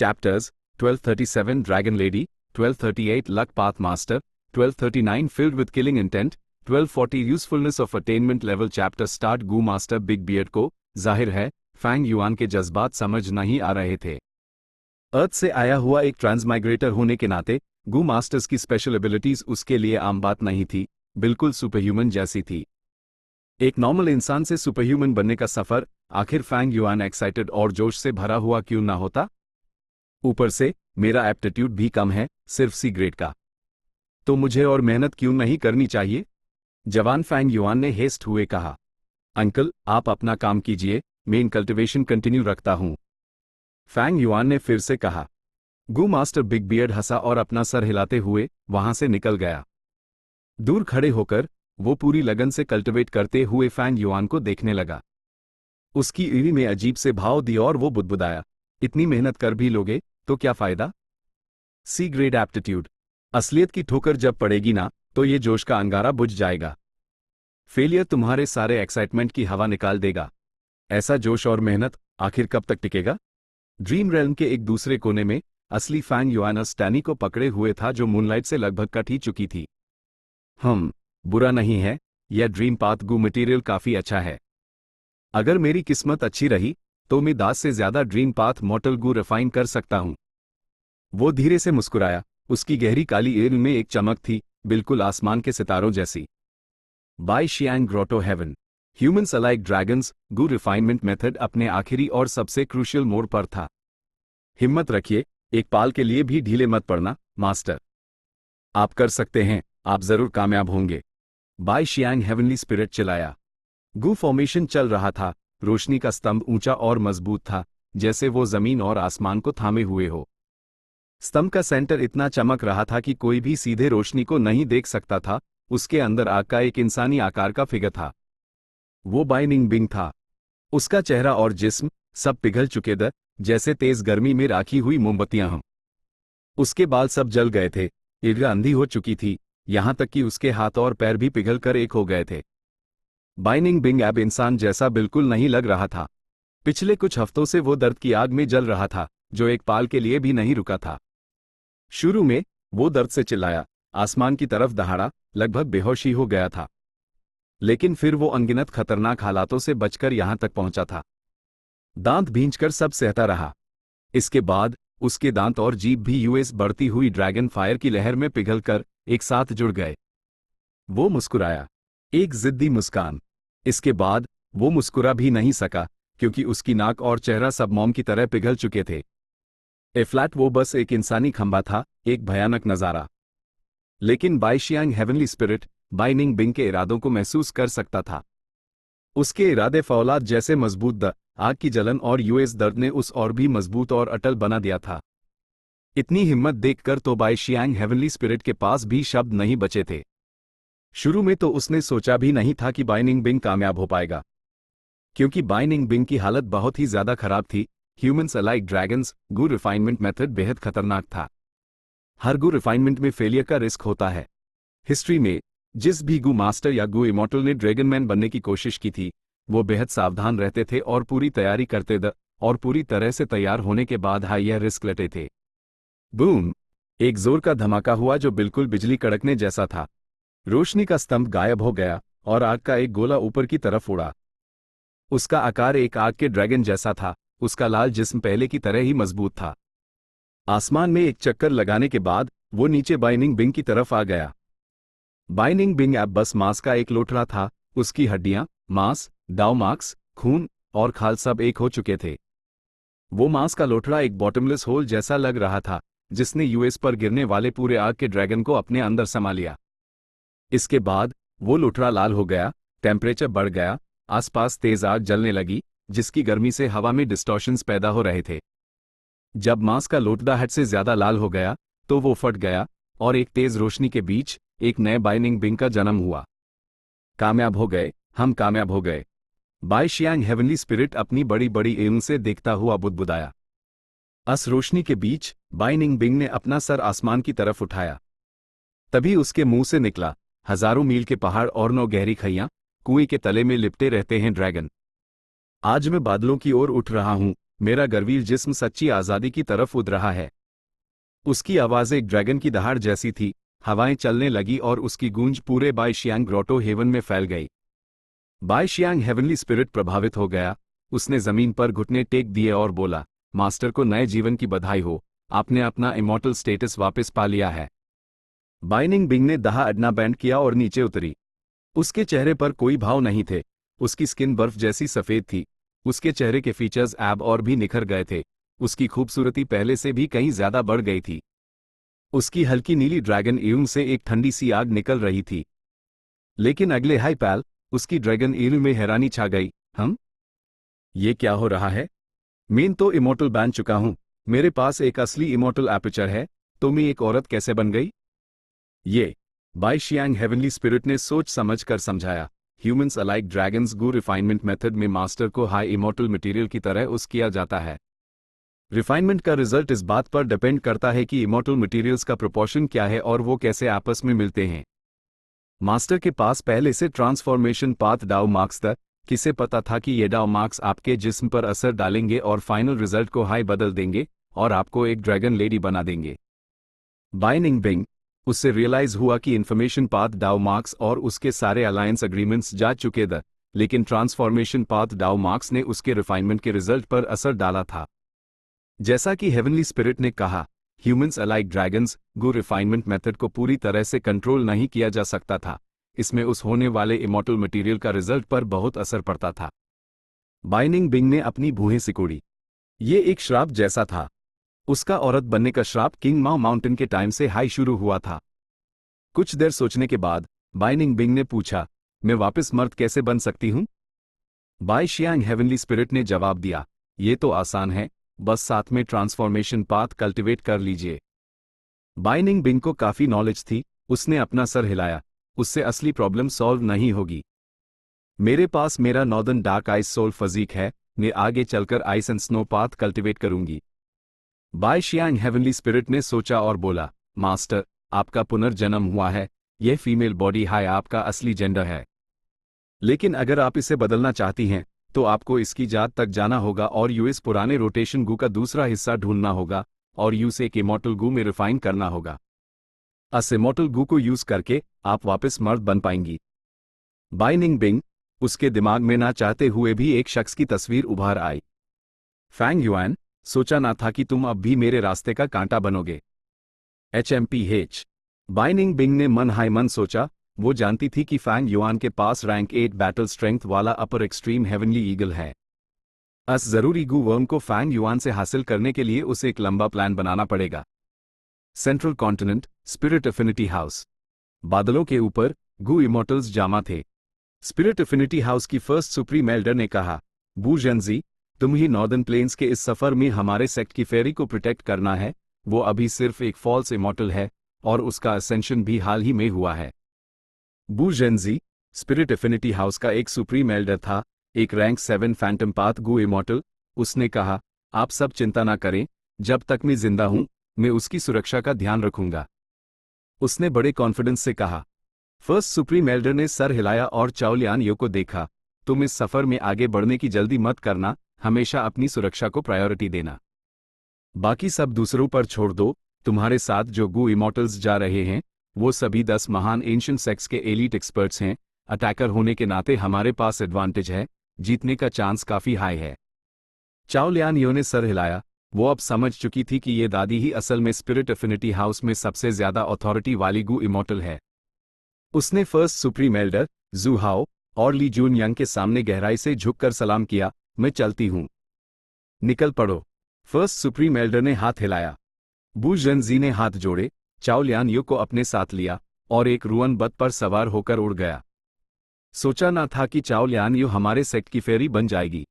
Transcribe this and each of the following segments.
Chapters 1237 Dragon Lady, 1238 Luck Path Master, 1239 Filled with Killing Intent, 1240 Usefulness of Attainment Level Chapter Start goo master big beard को, जाहिर है, Fang Yuan के जज्बात समझ नहीं आ रहे थे। अर्थ से आया हुआ एक ट्रांसमाइग्रेटर होने के नाते गू मास्टर्स की स्पेशल एबिलिटीज उसके लिए आम बात नहीं थी, बिल्कुल सुपरह्यूमन जैसी थी। एक नॉर्मल इंसान से सुपरह्यूमन बनने का सफर आखिर फैंग युआन एक्साइटेड और जोश से भरा हुआ क्यों ना होता। ऊपर से मेरा एप्टीट्यूड भी कम है, सिर्फ सी ग्रेड का, तो मुझे और मेहनत क्यों नहीं करनी चाहिए? जवान फैंग युआन ने हेस्ट हुए कहा। अंकल, आप अपना काम कीजिए, मैं इन कल्टिवेशन कंटिन्यू रखता हूं। फैंग युआन ने फिर से कहा। गू मास्टर बिग बियर्ड हंसा और अपना सर हिलाते हुए वहां से निकल गया। दूर खड़े होकर वो पूरी लगन से कल्टिवेट करते हुए फैंग युआन को देखने लगा। उसकी ईरी में अजीब से भाव दिए और वो बुदबुदाया, इतनी मेहनत कर भी लोगे तो क्या फायदा? सी ग्रेड एप्टीट्यूड, असलियत की ठोकर जब पड़ेगी ना तो ये जोश का अंगारा बुझ जाएगा। फेलियर तुम्हारे सारे एक्साइटमेंट की हवा निकाल देगा। ऐसा जोश और मेहनत आखिर कब तक टिकेगा? ड्रीम रेल्म के एक दूसरे कोने में असली फैंग युआन स्टैनी को पकड़े हुए था, जो मूनलाइट से लगभग कट ही चुकी थी। बुरा नहीं है, यह ड्रीम पाथ गू मटेरियल काफी अच्छा है। अगर मेरी किस्मत अच्छी रही तो मैं 10 से ज्यादा ड्रीम पाथ मॉर्टल गू रिफाइन कर सकता हूं। वो धीरे से मुस्कुराया। उसकी गहरी काली एल में एक चमक थी, बिल्कुल आसमान के सितारों जैसी। By Xiang grotto heaven, humans alike dragons gu refinement method अपने आखिरी और सबसे क्रूशियल मोड़ पर था। हिम्मत रखिए, एक पाल के लिए भी ढीले मत पड़ना, मास्टर। आप कर सकते हैं, आप जरूर कामयाब होंगे। बाय शियांग हेवनली स्पिरिट चिल्लाया। गू फॉर्मेशन चल रहा था। रोशनी का स्तंभ ऊंचा और मजबूत था, जैसे वो जमीन और आसमान को थामे हुए हो। स्तंभ का सेंटर इतना चमक रहा था कि कोई भी सीधे रोशनी को नहीं देख सकता था। उसके अंदर आग का एक इंसानी आकार का फिगर था। वो बाइनिंग बिंग था। उसका चेहरा और जिस्म सब पिघल चुके थे, जैसे तेज गर्मी में राखी हुई मोमबत्तियां। उसके बाल सब जल गए थे, ईर्ष्या अंधी हो चुकी थी, यहां तक कि उसके हाथ और पैर भी पिघल कर एक हो गए थे। बाइनिंग बिंग अब इंसान जैसा बिल्कुल नहीं लग रहा था। पिछले कुछ हफ्तों से वो दर्द की आग में जल रहा था, जो एक पाल के लिए भी नहीं रुका था। शुरू में वो दर्द से चिल्लाया, आसमान की तरफ दहाड़ा, लगभग बेहोशी हो गया था। लेकिन फिर वो अनगिनत खतरनाक हालातों से बचकर यहां तक पहुंचा था। दांत भींचकर सब सहता रहा। इसके बाद उसके दांत और जीभ भी यूएस बढ़ती हुई ड्रैगन फायर की लहर में पिघलकर एक साथ जुड़ गए। वो मुस्कुराया, एक जिद्दी मुस्कान। इसके बाद वो मुस्कुरा भी नहीं सका, क्योंकि उसकी नाक और चेहरा सब मोम की तरह पिघल चुके थे। फ्लैट वो बस एक इंसानी खंभा था, एक भयानक नजारा। लेकिन Bai Xiang heavenly spirit Bai Ning Bing के इरादों को महसूस कर सकता था। उसके इरादे फौलाद जैसे मजबूत आग की जलन और यूएस दर्द ने उस और भी मजबूत और अटल बना दिया था। इतनी हिम्मत देखकर तो बाय शियांग हेवनली स्पिरिट के पास भी शब्द नहीं बचे थे। शुरू में तो उसने सोचा भी नहीं था कि बाइनिंग बिंग कामयाब हो पाएगा, क्योंकि बाइनिंग बिंग की हालत बहुत ही ज्यादा खराब थी। Humans alike dragons gu refinement method बेहद खतरनाक था। हर गू रिफाइनमेंट में फेलियर का रिस्क होता है। हिस्ट्री में जिस भी गू मास्टर या गू इमॉर्टल ने ड्रैगन मैन बनने की कोशिश की थी, वो बेहद सावधान रहते थे और पूरी तैयारी करते थे, और पूरी तरह से तैयार होने के बाद यह रिस्क लेते थे। बूम! एक जोर का धमाका हुआ जो बिल्कुल बिजली कड़कने जैसा था। रोशनी का स्तंभ गायब हो गया और आग का एक गोला ऊपर की तरफ उड़ा। उसका आकार एक आग के ड्रैगन जैसा था। उसका लाल जिस्म पहले की तरह ही मजबूत था। आसमान में एक चक्कर लगाने के बाद वो नीचे बाइनिंग बिंग की तरफ आ गया। बाइनिंग बिंग अब बस मांस का एक लोथड़ा था। उसकी हड्डियां, मांस, दाव मार्क्स, खून और खाल सब एक हो चुके थे। वो मांस का लोथड़ा एक बॉटमलेस होल जैसा लग रहा था, जिसने यूएस पर गिरने वाले पूरे आग के ड्रैगन को अपने अंदर समा लिया। इसके बाद वो लोथड़ा लाल हो गया, टेम्परेचर बढ़ गया, आसपास तेज आग जलने लगी, जिसकी गर्मी से हवा में डिस्टॉर्शंस पैदा हो रहे थे। जब मांस का लोथड़ा हद से ज्यादा लाल हो गया तो वो फट गया और एक तेज रोशनी के बीच एक नए बाइनिंग बिंग का जन्म हुआ। कामयाब हो गए, हम कामयाब हो गए। बाय शियांग हेवनली स्पिरिट अपनी बड़ी बड़ी एम से देखता हुआ बुदबुदाया। अस रोशनी के बीच बाइनिंग बिंग ने अपना सर आसमान की तरफ उठाया। तभी उसके मुंह से निकला, हजारों मील के पहाड़ और 9 गहरी खइयां, कुएं के तले में लिपटे रहते हैं ड्रैगन। आज मैं बादलों की ओर उठ रहा हूं, मेरा गर्वीर जिस्म सच्ची आज़ादी की तरफ उड़ रहा है। उसकी आवाज़ एक ड्रैगन की दहाड़ जैसी थी। हवाएं चलने लगी और उसकी गूंज पूरे बाईशियांग ग्रोटो हेवन में फैल गई। बाईशियांग हेवनली स्पिरिट प्रभावित हो गया। उसने जमीन पर घुटने टेक दिए और बोला, मास्टर को नए जीवन की बधाई हो, आपने अपना इमॉर्टल स्टेटस वापस पा लिया है। बाइनिंग बिंग ने दहा अडना बैंड किया और नीचे उतरी। उसके चेहरे पर कोई भाव नहीं थे। उसकी स्किन बर्फ जैसी सफेद थी। उसके चेहरे के फीचर्स ऐब और भी निखर गए थे। उसकी खूबसूरती पहले से भी कहीं ज्यादा बढ़ गई थी। उसकी हल्की नीली ड्रैगन ईयरिंग से एक ठंडी सी आग निकल रही थी। लेकिन अगले हाई पैल, उसकी ड्रैगन ईयरिंग में हैरानी छा गई। ये क्या हो रहा है? मैं तो इमॉर्टल बन चुका हूं। मेरे पास एक असली इमॉर्टल एपर्चर है, तो मैं एक औरत कैसे बन गई? ये बाईशियांग हेवनली स्पिरिट ने सोच समझ कर समझाया। Humans alike dragons gu refinement method में मास्टर को हाई इमॉर्टल मटेरियल की तरह उस किया जाता है। रिफाइनमेंट का रिजल्ट इस बात पर डिपेंड करता है कि इमॉर्टल मटेरियल्स का प्रोपोर्शन क्या है और वो कैसे आपस में मिलते हैं। मास्टर के पास पहले से ट्रांसफॉर्मेशन पाथ डाउ मार्क्स था। किसे पता था कि ये डाउ मार्क्स आपके जिस्म पर असर डालेंगे और फाइनल रिजल्ट को हाई बदल देंगे और आपको एक ड्रैगन लेडी बना देंगे। बाइनिंग बिंग, उससे रियलाइज हुआ कि इन्फॉर्मेशन पाथ डाउ मार्क्स और उसके सारे अलायंस एग्रीमेंट्स जा चुके थे, लेकिन ट्रांसफॉर्मेशन पाथ डाउ मार्क्स ने उसके रिफाइनमेंट के रिजल्ट पर असर डाला था। जैसा कि हेवनली स्पिरिट ने कहा, ह्यूमंस अलाइक ड्रैगन्स गो रिफाइनमेंट मेथड को पूरी तरह से कंट्रोल नहीं किया जा सकता था। इसमें उस होने वाले इमॉर्टल मटेरियल का रिजल्ट पर बहुत असर पड़ता था। बाइनिंग बिंग ने अपनी भूहें सिकोड़ी। ये एक श्राप जैसा था। उसका औरत बनने का श्राप किंग माओ माउंटेन के टाइम से हाई शुरू हुआ था। कुछ देर सोचने के बाद बाइनिंग बिंग ने पूछा, मैं वापस मर्द कैसे बन सकती हूं? बाईशियांग हेवनली स्पिरिट ने जवाब दिया, ये तो आसान है, बस साथ में ट्रांसफॉर्मेशन पाथ कल्टिवेट कर लीजिए। बाइनिंग बिंग को काफी नॉलेज थी। उसने अपना सर हिलाया। उससे असली प्रॉब्लम सॉल्व नहीं होगी। मेरे पास मेरा northern dark ice soul physique है। मैं आगे चलकर ice and snow path cultivate करूंगी। बाईशियांग हेवनली स्पिरिट ने सोचा और बोला, मास्टर, आपका पुनर्जन्म हुआ है। यह फीमेल बॉडी हाई आपका असली जेंडर है। लेकिन अगर आप इसे बदलना चाहती हैं, तो आपको इसकी जात तक जाना होगा और यूएस पुराने रोटेशन गू का दूसरा हिस्सा ढूंढना होगा और यूस एक इमॉर्टल गू में रिफाइन करना होगा। अस इमॉर्टल गू को यूज करके आप वापस मर्द बन पाएंगी। बाइनिंग बिंग, उसके दिमाग में ना चाहते हुए भी एक शख्स की तस्वीर उभार आई। फैंग युआन, सोचा ना था कि तुम अब भी मेरे रास्ते का कांटा बनोगे। HMPH। बाइनिंग बिंग ने मन हाय मन सोचा। वो जानती थी कि फैंग युआन के पास रैंक 8 बैटल स्ट्रेंथ वाला अपर एक्सट्रीम हेवनली ईगल है। अस जरूरी गू वर्म को फैंग युआन से हासिल करने के लिए उसे एक लंबा प्लान बनाना पड़ेगा। Central continent, spirit affinity house. बादलों के ऊपर गू इमॉर्टल्स जामा थे। स्पिरिट एफिनिटी हाउस की फर्स्ट सुप्रीम एल्डर ने कहा, बू जेनजी, तुम ही नॉर्दर्न प्लेन्स के इस सफर में हमारे सेक्ट की फेरी को प्रोटेक्ट करना है। वो अभी सिर्फ एक फॉल्स इमॉर्टल है और उसका असेंशन भी हाल ही में हुआ है। बू जेनजी, स्पिरिट एफिनिटी हाउस का एक सुप्रीम एल्डर था, एक रैंक 7 फैंटम पाथ गू इमॉर्टल। उसने कहा, आप सब चिंता ना करें, जब तक मैं जिंदा हूं, मैं उसकी सुरक्षा का ध्यान रखूंगा। उसने बड़े कॉन्फिडेंस से कहा। फर्स्ट सुप्रीम एल्डर ने सर हिलाया और चाओलियान यो को देखा, तुम इस सफर में आगे बढ़ने की जल्दी मत करना, हमेशा अपनी सुरक्षा को प्रायोरिटी देना। बाकी सब दूसरों पर छोड़ दो। तुम्हारे साथ जो गू इमॉर्टल्स जा रहे हैं, वो सभी 10 महान एंशिएंट सेक्ट्स के एलीट एक्सपर्ट्स हैं। अटैकर होने के नाते हमारे पास एडवांटेज है, जीतने का चांस काफी हाई है। चाओलियान यो ने सर हिलाया। वो अब समझ चुकी थी कि ये दादी ही असल में स्पिरिट एफिनिटी हाउस में सबसे ज्यादा अथॉरिटी वाली गू इमॉर्टल है। उसने फर्स्ट सुप्रीम एल्डर जू हाओ और ली जून यंग के सामने गहराई से झुककर सलाम किया। मैं चलती हूं, निकल पड़ो। फर्स्ट सुप्रीम एल्डर ने हाथ हिलाया। बू जेनजी ने हाथ जोड़े, चाओलियान यो को अपने साथ लिया और एक रुअन बत पर सवार होकर उड़ गया। सोचा ना था कि चाओलियान यो हमारे सेक्ट की फेरी बन जाएगी।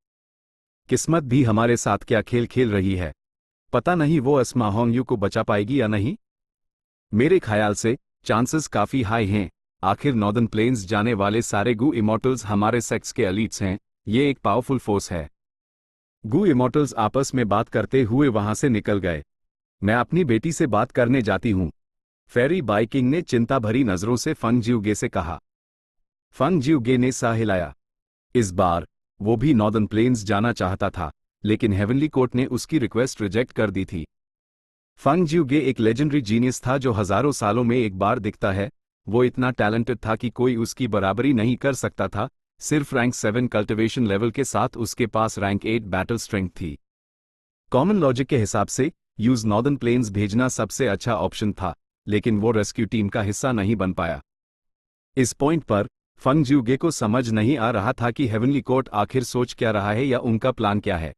किस्मत भी हमारे साथ क्या खेल खेल रही है। पता नहीं वो अस्मा होंग यू को बचा पाएगी या नहीं। मेरे ख्याल से चांसेस काफी हाई हैं। आखिर नॉर्दर्न प्लेन्स जाने वाले सारे गू इमॉर्टल्स हमारे सेक्ट्स के एलीट्स हैं। ये एक पावरफुल फोर्स है। गू इमॉर्टल्स आपस में बात करते हुए वहां से निकल गए। मैं अपनी बेटी से बात करने जाती हूं, फेरी बाइकिंग ने चिंता भरी नजरों से फंग जिउगे से कहा। फंग जिउगे ने साह हिलाया। इस बार वो भी नॉर्दर्न प्लेन्स जाना चाहता था, लेकिन हेवनली कोर्ट ने उसकी रिक्वेस्ट रिजेक्ट कर दी थी। फंग जिउगे एक लेजेंडरी जीनियस था जो हजारों सालों में एक बार दिखता है। वो इतना टैलेंटेड था कि कोई उसकी बराबरी नहीं कर सकता था। सिर्फ रैंक 7 कल्टिवेशन लेवल के साथ उसके पास रैंक 8 बैटल स्ट्रेंथ थी। कॉमन लॉजिक के हिसाब से यूज नॉर्दर्न प्लेन्स भेजना सबसे अच्छा ऑप्शन था, लेकिन वो रेस्क्यू टीम का हिस्सा नहीं बन पाया। इस पॉइंट पर फंग जिउगे को समझ नहीं आ रहा था कि हेवनली कोर्ट आखिर सोच क्या रहा है या उनका प्लान क्या है।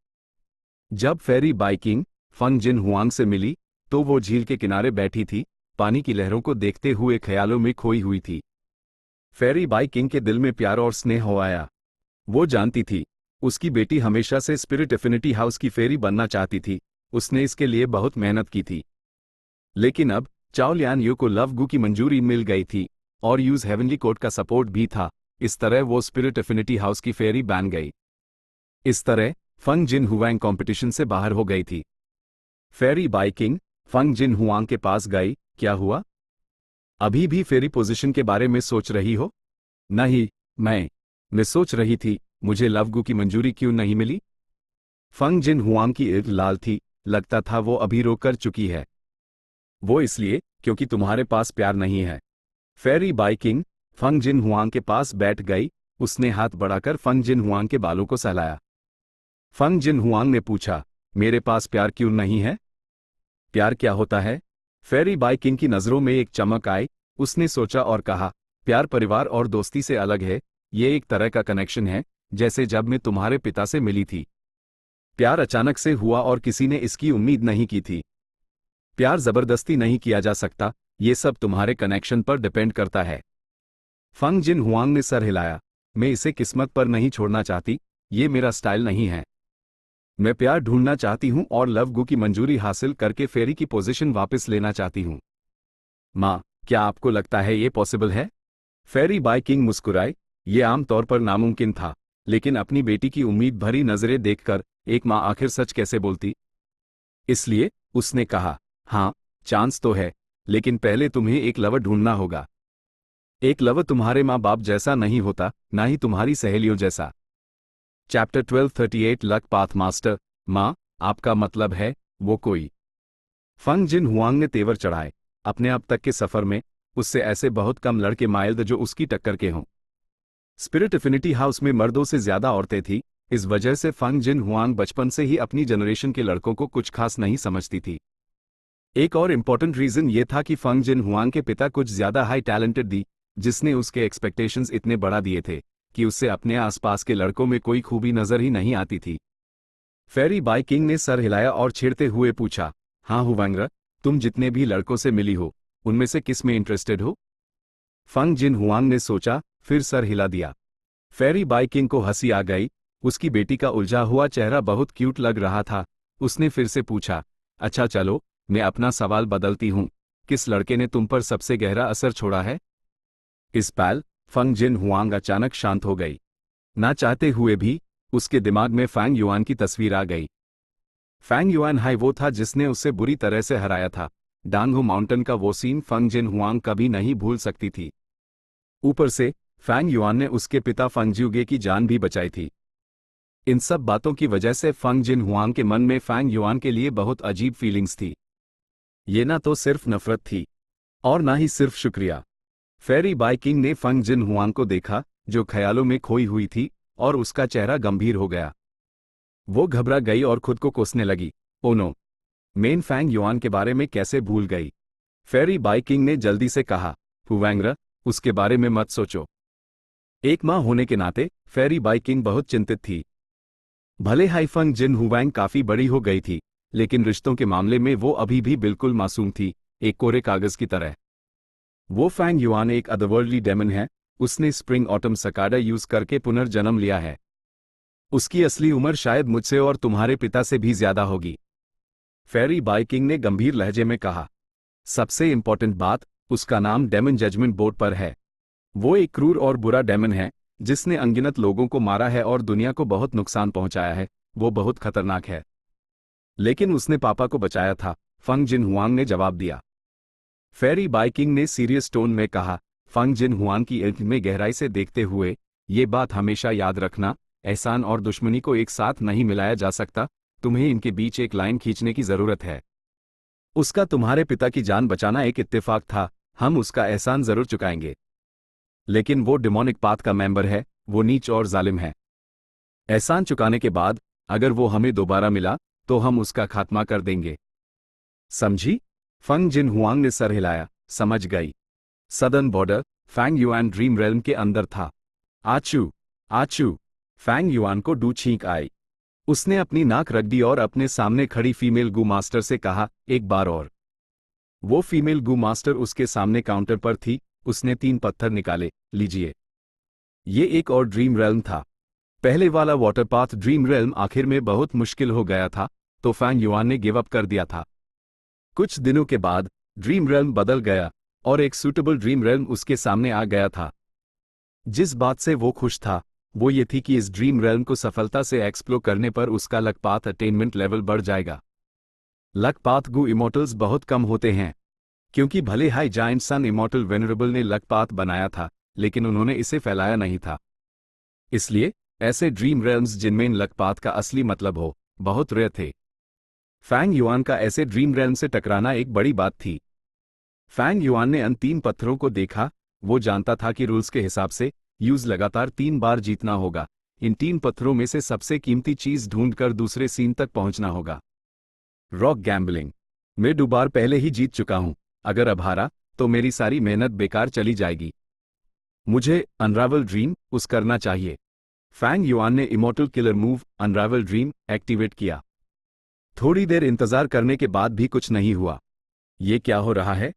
जब फेरी बाइकिंग फंग जिन हुआंग से मिली तो वो झील के किनारे बैठी थी, पानी की लहरों को देखते हुए ख्यालों में खोई हुई थी। फेरी बाइकिंग के दिल में प्यार और स्नेह हो आया। वो जानती थी उसकी बेटी हमेशा से स्पिरिट एफिनिटी हाउस की फेरी बनना चाहती थी। उसने इसके लिए बहुत मेहनत की थी। लेकिन अब चाओ लियान यू को लव गु की मंजूरी मिल गई थी और यूज हेवनली कोर्ट का सपोर्ट भी था। इस तरह वो स्पिरिट एफिनिटी हाउस की फेरी बन गई। इस तरह फंग जिन हुआंग कंपटीशन से बाहर हो गई थी। फेरी बाइकिंग फंग जिन हुआंग के पास गई। क्या हुआ? अभी भी फेरी पोजीशन के बारे में सोच रही हो? नहीं, मैं सोच रही थी मुझे लवगु की मंजूरी क्यों नहीं मिली। फंग जिन हुआंग की ईद लाल थी, लगता था वो अभी रो कर चुकी है। वो इसलिए क्योंकि तुम्हारे पास प्यार नहीं है। फेरी बाइकिंग फंग जिन हुआंग के पास बैठ गई। उसने हाथ बढ़ाकर फंग जिन हुआंग के बालों को सहलाया। फंग जिन हुआंग ने पूछा, मेरे पास प्यार क्यों नहीं है? प्यार क्या होता है? फेरी बाइकिंग की नजरों में एक चमक आई। उसने सोचा और कहा, प्यार परिवार और दोस्ती से अलग है। ये एक तरह का कनेक्शन है, जैसे जब मैं तुम्हारे पिता से मिली थी। प्यार अचानक से हुआ और किसी ने इसकी उम्मीद नहीं की थी। प्यार जबरदस्ती नहीं किया जा सकता, ये सब तुम्हारे कनेक्शन पर डिपेंड करता है। फंग जिन हुआंग ने सर हिलाया। मैं इसे किस्मत पर नहीं छोड़ना चाहती, ये मेरा स्टाइल नहीं है। मैं प्यार ढूंढना चाहती हूं और लव गु की मंजूरी हासिल करके फेरी की पोजीशन वापस लेना चाहती हूं। माँ, क्या आपको लगता है ये पॉसिबल है? फेरी बाइकिंग मुस्कुराई। ये आमतौर पर नामुमकिन था, लेकिन अपनी बेटी की उम्मीद भरी नजरें देखकर एक माँ आखिर सच कैसे बोलती? इसलिए उसने कहा, हाँ, चांस तो है, लेकिन पहले तुम्हें एक लवर ढूंढना होगा। एक लवर तुम्हारे माँ बाप जैसा नहीं होता, ना ही तुम्हारी सहेलियों जैसा। Chapter 1238 luck path master. माँ, आपका मतलब है वो कोई? फंग जिन हुआंग ने तेवर चढ़ाए। अपने अब तक के सफर में उससे ऐसे बहुत कम लड़के माइल्ड जो उसकी टक्कर के हों। स्पिरिट एफिनिटी हाउस में मर्दों से ज्यादा औरतें थीं। इस वजह से फंग जिन हुआंग बचपन से ही अपनी जनरेशन के लड़कों को कुछ खास नहीं समझती थी। एक और इम्पॉर्टेंट रीजन ये था कि फंग जिन हुआंग के पिता कुछ ज्यादा हाई टैलेंटेड थी, जिसने उसके एक्सपेक्टेशंस इतने बढ़ा दिए थे कि उससे अपने आसपास के लड़कों में कोई खूबी नजर ही नहीं आती थी। फेरी बाइकिंग ने सर हिलाया और छेड़ते हुए पूछा, हाँ हुआंग, तुम जितने भी लड़कों से मिली हो उनमें से किस में इंटरेस्टेड हो? फंग जिन हुआंग ने सोचा, फिर सर हिला दिया। फेरी बाइकिंग को हंसी आ गई। उसकी बेटी का उलझा हुआ चेहरा बहुत क्यूट लग रहा था। उसने फिर से पूछा, अच्छा चलो, मैं अपना सवाल बदलती हूँ। किस लड़के ने तुम पर सबसे गहरा असर छोड़ा है? इस पल फंग जिन हुआंग अचानक शांत हो गई। ना चाहते हुए भी उसके दिमाग में फैंग युआन की तस्वीर आ गई। फैंग युआन हाई वो था जिसने उसे बुरी तरह से हराया था। डांगहू माउंटेन का वो सीन फंग जिन हुआंग कभी नहीं भूल सकती थी। ऊपर से फैंग युआन ने उसके पिता फंग जिउगे की जान भी बचाई थी। इन सब बातों की वजह से फंग जिन हुआंग के मन में फैंग युआन के लिए बहुत अजीब फीलिंग्स थी। ये ना तो सिर्फ नफरत थी और ना ही सिर्फ शुक्रिया। फेरी बाइकिंग ने फंग जिन हुआंग को देखा, जो ख्यालों में खोई हुई थी, और उसका चेहरा गंभीर हो गया। वो घबरा गई और खुद को कोसने लगी। ओ नो, मेन फैंग युआन के बारे में कैसे भूल गई? फेरी बाइकिंग ने जल्दी से कहा, हुआंग, उसके बारे में मत सोचो। एक माँ होने के नाते फेरी बाइकिंग बहुत चिंतित थी। भले हाई फंग जिन हुआंग काफी बड़ी हो गई थी, लेकिन रिश्तों के मामले में वो अभी भी बिल्कुल मासूम थी, एक कोरे कागज की तरह। वो फैंग युआन एक अदरवर्ल्डली डेमन है। उसने स्प्रिंग ऑटम सकाडा यूज करके पुनर्जन्म लिया है। उसकी असली उम्र शायद मुझसे और तुम्हारे पिता से भी ज्यादा होगी। फेरी बाइकिंग ने गंभीर लहजे में कहा। सबसे इंपॉर्टेंट बात, उसका नाम डेमन जजमेंट बोर्ड पर है। वो एक क्रूर और बुरा डेमन है, जिसने अनगिनत लोगों को मारा है और दुनिया को बहुत नुकसान पहुंचाया है। वो बहुत खतरनाक है। लेकिन उसने पापा को बचाया था, फंग जिन हुआंग ने जवाब दिया। फेरी बाइकिंग ने सीरियस टोन में कहा, फंग जिन हुआंग की आंख में गहराई से देखते हुए, ये बात हमेशा याद रखना, एहसान और दुश्मनी को एक साथ नहीं मिलाया जा सकता, तुम्हें इनके बीच एक लाइन खींचने की जरूरत है। उसका तुम्हारे पिता की जान बचाना एक इत्तेफाक था, हम उसका एहसान जरूर चुकाएंगे। लेकिन वो डिमोनिक पाथ का मेंबर है, वो नीच और जालिम है। एहसान चुकाने के बाद अगर वो हमें दोबारा मिला तो हम उसका खात्मा कर देंगे। समझी? फंग जिन हुआंग ने सर हिलाया, समझ गई। Southern border Fang Yuan dream realm के अंदर था। आचू आचू, फैंग युआन को डू छींक आई। उसने अपनी नाक रख दी और अपने सामने खड़ी फीमेल गू मास्टर से कहा, एक बार और। वो फीमेल गू मास्टर उसके सामने काउंटर पर थी। उसने 3 पत्थर निकाले, लीजिए। ये एक और ड्रीम रेल्म था। पहले वाला वाटरपाथ ड्रीम रेल्म आखिर में बहुत मुश्किल हो गया था, तो फैंग युआन ने गिव अप कर दिया था। कुछ दिनों के बाद ड्रीम रेल्म बदल गया और एक सूटेबल ड्रीम रेल्म उसके सामने आ गया था। जिस बात से वो खुश था वो ये थी कि इस ड्रीम रेल्म को सफलता से एक्सप्लोर करने पर उसका लक पाथ अटेनमेंट लेवल बढ़ जाएगा। लक पाथ गू इमोर्टल्स बहुत कम होते हैं, क्योंकि भले हाई जाइंट सन इमोर्टल वेनरेबल ने लक पाथ बनाया था, लेकिन उन्होंने इसे फैलाया नहीं था। इसलिए ऐसे ड्रीम रेल्म्स जिनमें इन लक पाथ का असली मतलब हो, बहुत रेयर थे। फैंग युआन का ऐसे ड्रीम रेल्म से टकराना एक बड़ी बात थी। फैंग युआन ने उन 3 पत्थरों को देखा। वो जानता था कि रूल्स के हिसाब से यूज लगातार 3 बार जीतना होगा। इन 3 पत्थरों में से सबसे कीमती चीज ढूंढकर दूसरे सीन तक पहुंचना होगा। Rock gambling. मैं 2 बार पहले ही जीत चुका हूं, अगर अब हारा तो मेरी सारी मेहनत बेकार चली जाएगी। मुझे अनरावल ड्रीम उस करना चाहिए। फैंग युआन ने immortal killer move unravel dream activate किया। थोड़ी देर इंतजार करने के बाद भी कुछ नहीं हुआ। ये क्या हो रहा है?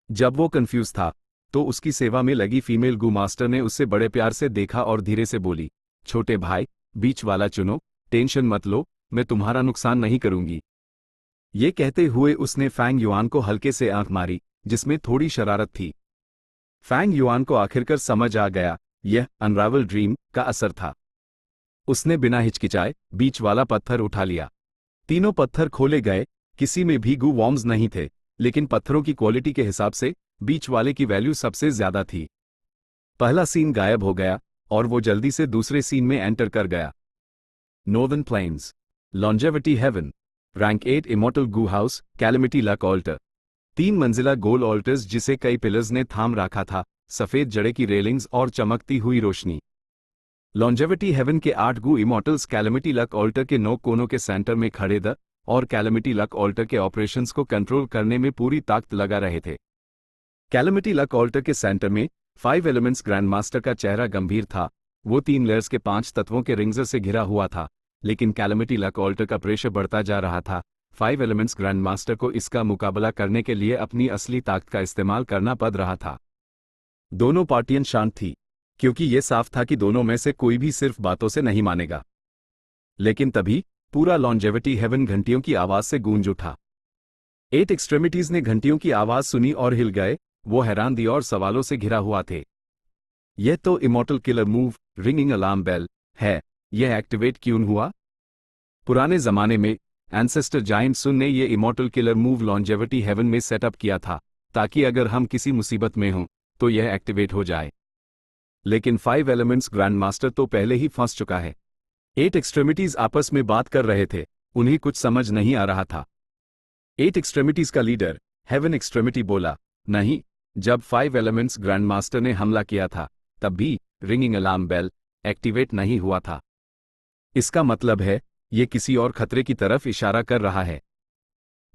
जब वो कंफ्यूज था तो उसकी सेवा में लगी फीमेल गू मास्टर ने उससे बड़े प्यार से देखा और धीरे से बोली, छोटे भाई, बीच वाला चुनो, टेंशन मत लो, मैं तुम्हारा नुकसान नहीं करूंगी। ये कहते हुए उसने फैंग युआन को हल्के से आंख मारी, जिसमें थोड़ी शरारत थी। फैंग युआन को आखिरकार समझ आ गया, यह अनरावल ड्रीम का असर था। उसने बिना हिचकिचाए बीच वाला पत्थर उठा लिया। तीनों पत्थर खोले गए। किसी में भी गू वॉर्म्स नहीं थे, लेकिन पत्थरों की क्वालिटी के हिसाब से बीच वाले की वैल्यू सबसे ज्यादा थी। पहला सीन गायब हो गया और वो जल्दी से दूसरे सीन में एंटर कर गया। Northern plains, longevity heaven, rank 8 immortal Gu house, calamity luck altar. 3 मंजिला गोल ऑल्टर्स जिसे कई पिलर्स ने थाम रखा था, सफेद जड़े की रेलिंग्स और चमकती हुई रोशनी। लॉन्जेविटी हेवन के 8 गू इमोर्टल्स कैलेमिटी लक ऑल्टर के 9 कोनों के सेंटर में खड़े द और कैलेमिटी लक ऑल्टर के ऑपरेशंस को कंट्रोल करने में पूरी ताकत लगा रहे थे। कैलेमिटी लक ऑल्टर के सेंटर में 5 एलिमेंट्स ग्रैंड मास्टर का चेहरा गंभीर था। वो 3 लेयर्स के 5 तत्वों के रिंग्स से घिरा हुआ था, लेकिन कैलेमिटी लक ऑल्टर का प्रेशर बढ़ता जा रहा था। 5 एलिमेंट्स ग्रैंड मास्टर को इसका मुकाबला करने के लिए अपनी असली ताकत का इस्तेमाल करना पड़ रहा था। दोनों पार्टियां शांत थी, क्योंकि यह साफ था कि दोनों में से कोई भी सिर्फ बातों से नहीं मानेगा। लेकिन तभी पूरा लॉन्जेविटी हेवन घंटियों की आवाज से गूंज उठा। 8 एक्सट्रीमिटीज ने घंटियों की आवाज सुनी और हिल गए। वो हैरान दी और सवालों से घिरा हुआ थे। यह तो immortal killer move, ringing alarm bell है, यह एक्टिवेट क्यों हुआ? पुराने जमाने में एंसेस्टर जाइंट सुन ने यह immortal killer move longevity heaven में सेटअप किया था, ताकि अगर हम किसी मुसीबत में हों तो यह एक्टिवेट हो जाए। लेकिन 5 एलिमेंट्स ग्रैंड मास्टर तो पहले ही फंस चुका है। 8 एक्सट्रीमिटीज आपस में बात कर रहे थे, उन्हें कुछ समझ नहीं आ रहा था। 8 एक्सट्रीमिटीज का लीडर हेवन एक्सट्रीमिटी बोला, नहीं, जब 5 एलिमेंट्स ग्रैंड मास्टर ने हमला किया था तब भी रिंगिंग अलार्म बेल एक्टिवेट नहीं हुआ था। इसका मतलब है ये किसी और खतरे की तरफ इशारा कर रहा है।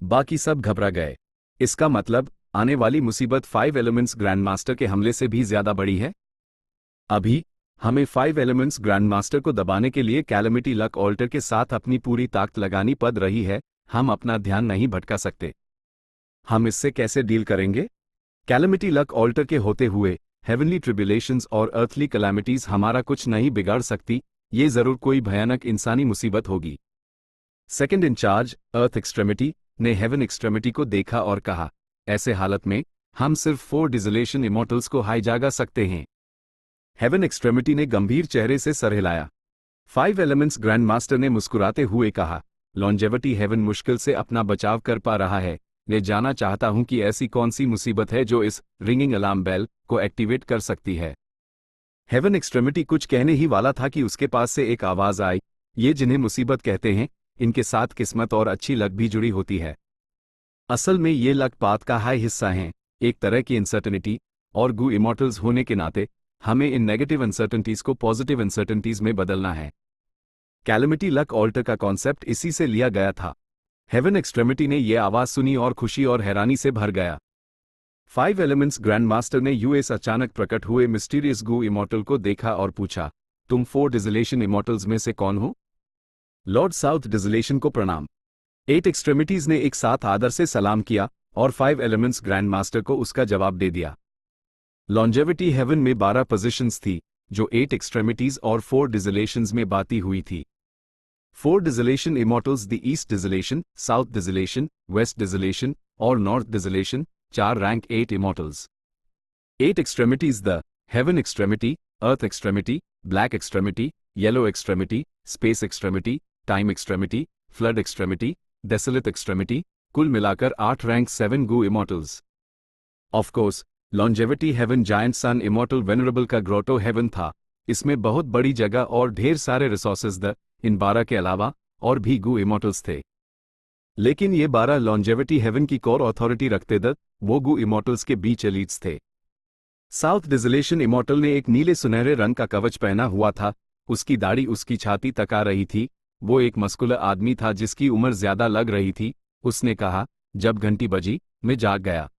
बाकी सब घबरा गए। इसका मतलब आने वाली मुसीबत 5 एलिमेंट्स ग्रैंड मास्टर के हमले से भी ज्यादा बड़ी है। अभी हमें 5 एलिमेंट्स ग्रैंड मास्टर को दबाने के लिए कैलेमिटी लक ऑल्टर के साथ अपनी पूरी ताकत लगानी पड़ रही है। हम अपना ध्यान नहीं भटका सकते। हम इससे कैसे डील करेंगे? कैलेमिटी लक ऑल्टर के होते हुए हेवनली ट्रिब्यूलेशंस और अर्थली कैलामिटीज हमारा कुछ नहीं बिगाड़ सकती। ये जरूर कोई भयानक इंसानी मुसीबत होगी। सेकंड इंचार्ज अर्थ एक्सट्रीमिटी ने हेवन एक्सट्रीमिटी को देखा और कहा, ऐसे हालत में हम सिर्फ 4 डिसोलेशन इमोर्टल्स को हाईजैक सकते हैं। हेवन एक्सट्रीमिटी ने गंभीर चेहरे से सर हिलाया। 5 एलिमेंट्स ग्रैंड मास्टर ने मुस्कुराते हुए कहा, लॉन्जेविटी हेवन मुश्किल से अपना बचाव कर पा रहा है। मैं जानना चाहता हूं कि ऐसी कौन सी मुसीबत है जो इस रिंगिंग अलार्म बेल को एक्टिवेट कर सकती है। हेवन एक्सट्रेमिटी कुछ कहने ही वाला था कि उसके पास से एक आवाज आई, ये जिन्हें मुसीबत कहते हैं, इनके साथ किस्मत और अच्छी लक भी जुड़ी होती है। असल में ये लक पाथ का हाई हिस्सा हैं, एक तरह की अनसर्टेनिटी, और गू इमॉर्टल्स होने के नाते हमें इन नेगेटिव अनसर्टेनिटीज को पॉजिटिव अनसर्टेनिटीज में बदलना है। कैलेमिटी लक ऑल्टर का कॉन्सेप्ट इसी से लिया गया था। हेवन एक्सट्रेमिटी ने यह आवाज सुनी और खुशी और हैरानी से भर गया। 5 एलिमेंट्स ग्रैंड मास्टर ने यूएस अचानक प्रकट हुए मिस्टीरियस गू इमॉर्टल को देखा और पूछा, तुम 4 डिजिलेशन इमॉर्टल्स में से कौन हो? लॉर्ड साउथ डिजिलेशन को प्रणाम। 8 एक्सट्रेमिटीज ने एक साथ आदर से सलाम किया और 5 एलिमेंट्स ग्रैंड मास्टर को उसका जवाब दे दिया। लॉन्जेविटी हेवन में 12 पोजीशंस थी, जो 8 एक्सट्रेमिटीज और 4 डिजिलेशंस में बाती हुई थी। 4 desolation immortals the east desolation, south desolation, west desolation और north desolation, 4 rank 8 immortals. 8 extremities the heaven extremity, earth extremity, black extremity, yellow extremity, space extremity, time extremity, flood extremity, desolate extremity, कुल मिलाकर 8 rank 7 Gu immortals. Of course, longevity heaven giant sun immortal venerable का grotto heaven था। इसमें बहुत बड़ी जगह और ढेर सारे रिसोर्सेज द इन 12 के अलावा और भी गू इमॉर्टल्स थे। लेकिन ये 12 लॉन्जेविटी हेवन की कोर अथॉरिटी रखते द वो गू इमॉर्टल्स के बीच एलीट्स थे। साउथ डिजिलेशन इमॉर्टल ने एक नीले सुनहरे रंग का कवच पहना हुआ था, उसकी दाढ़ी उसकी छाती तक आ रही थी। वो एक मस्कुलर आदमी था जिसकी उम्र ज्यादा लग रही थी। उसने कहा, जब घंटी बजी, मैं जाग गया।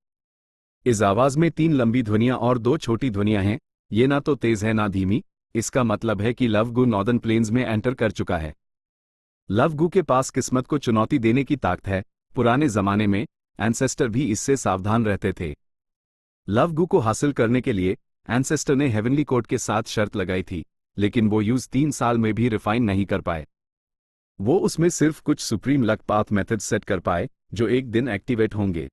इस आवाज में 3 लंबी ध्वनियां और 2 छोटी ध्वनियां हैं। ये ना तो तेज है ना धीमी। इसका मतलब है कि लवगू नॉर्दर्न प्लेन्स में एंटर कर चुका है। लवगू के पास किस्मत को चुनौती देने की ताकत है। पुराने जमाने में एंसेस्टर भी इससे सावधान रहते थे। लवगू को हासिल करने के लिए एंसेस्टर ने हेवनली कोड के साथ शर्त लगाई थी, लेकिन वो यूज 3 साल में भी रिफाइन नहीं कर पाए। वो उसमें सिर्फ कुछ supreme luck path method set कर पाए, जो एक दिन एक्टिवेट होंगे।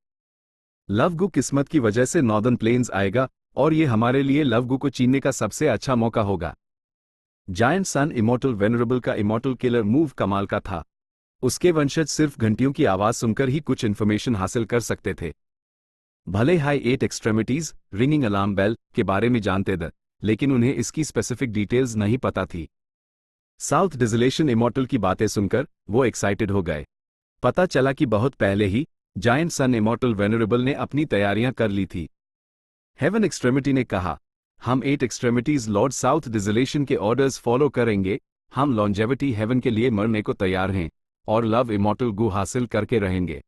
लवगू किस्मत की वजह से नॉर्दर्न प्लेन्स आएगा और ये हमारे लिए लवगू को चीनने का सबसे अच्छा मौका होगा। जायंट सन इमॉर्टल वेनरेबल का इमॉर्टल किलर मूव कमाल का था। उसके वंशज सिर्फ घंटियों की आवाज सुनकर ही कुछ इन्फॉर्मेशन हासिल कर सकते थे। भले हाई 8 एक्सट्रेमिटीज रिंगिंग अलार्म बेल के बारे में जानते थे, लेकिन उन्हें इसकी स्पेसिफिक डिटेल्स नहीं पता थी। साउथ डिजिलेशन इमॉर्टल की बातें सुनकर वो एक्साइटेड हो गए। पता चला कि बहुत पहले ही जायंट सन इमॉर्टल वेनरेबल ने अपनी तैयारियां कर ली थी। हेवन एक्सट्रेमिटी ने कहा, हम 8 एक्सट्रेमिटीज लॉर्ड साउथ डिजिलेशन के ऑर्डर्स फॉलो करेंगे। हम लॉन्जेविटी हेवन के लिए मरने को तैयार हैं और लव इमॉर्टल गू हासिल करके रहेंगे।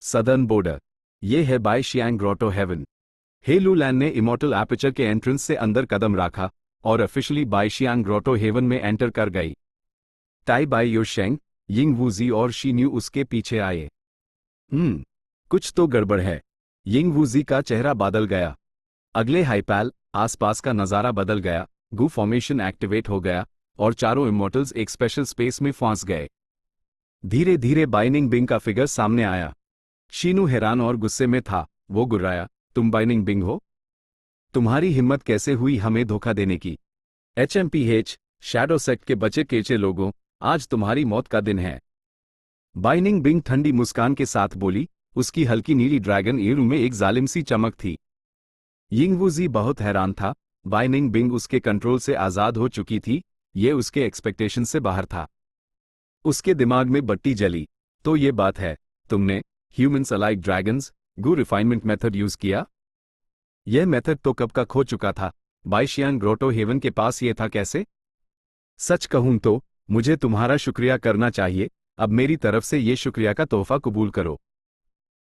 सदर्न बॉर्डर, ये है बाय शियांग ग्रोटो हेवन। हे लूलैन ने इमॉर्टल एपर्चर के एंट्रेंस से अंदर कदम रखा और officially Bai Xiang grotto heaven में एंटर कर गई। Tai Bai Yunsheng, Ying Wuji और शी न्यू उसके पीछे आए। कुछ तो गड़बड़ है। यिंग वूजी का चेहरा बदल गया। अगले हाइपैल, आसपास का नजारा बदल गया। गू फॉर्मेशन एक्टिवेट हो गया और चारों इमॉर्टल्स एक स्पेशल स्पेस में फंस गए। धीरे धीरे बाइनिंग बिंग का फिगर सामने आया। शीनू हैरान और गुस्से में था। वो गुर्राया, तुम बाइनिंग बिंग हो? तुम्हारी हिम्मत कैसे हुई हमें धोखा देने की? HMPH, शैडो सेक्ट के बचे केचे लोगों, आज तुम्हारी मौत का दिन है। बाइनिंग बिंग ठंडी मुस्कान के साथ बोली। उसकी हल्की नीली ड्रैगन ईयर में एक जालिम सी चमक थी। यिंगवूजी बहुत हैरान था। बाइनिंग बिंग उसके कंट्रोल से आजाद हो चुकी थी। ये उसके एक्सपेक्टेशन से बाहर था। उसके दिमाग में बत्ती जली। तो ये बात है, तुमने humans alike dragons gu refinement method use किया? यह मेथड तो कब का खो चुका था। बाय शियांग ग्रोटो हेवन के पास ये था कैसे? सच कहूं तो मुझे तुम्हारा शुक्रिया करना चाहिए। अब मेरी तरफ से ये शुक्रिया का तोहफा कबूल करो।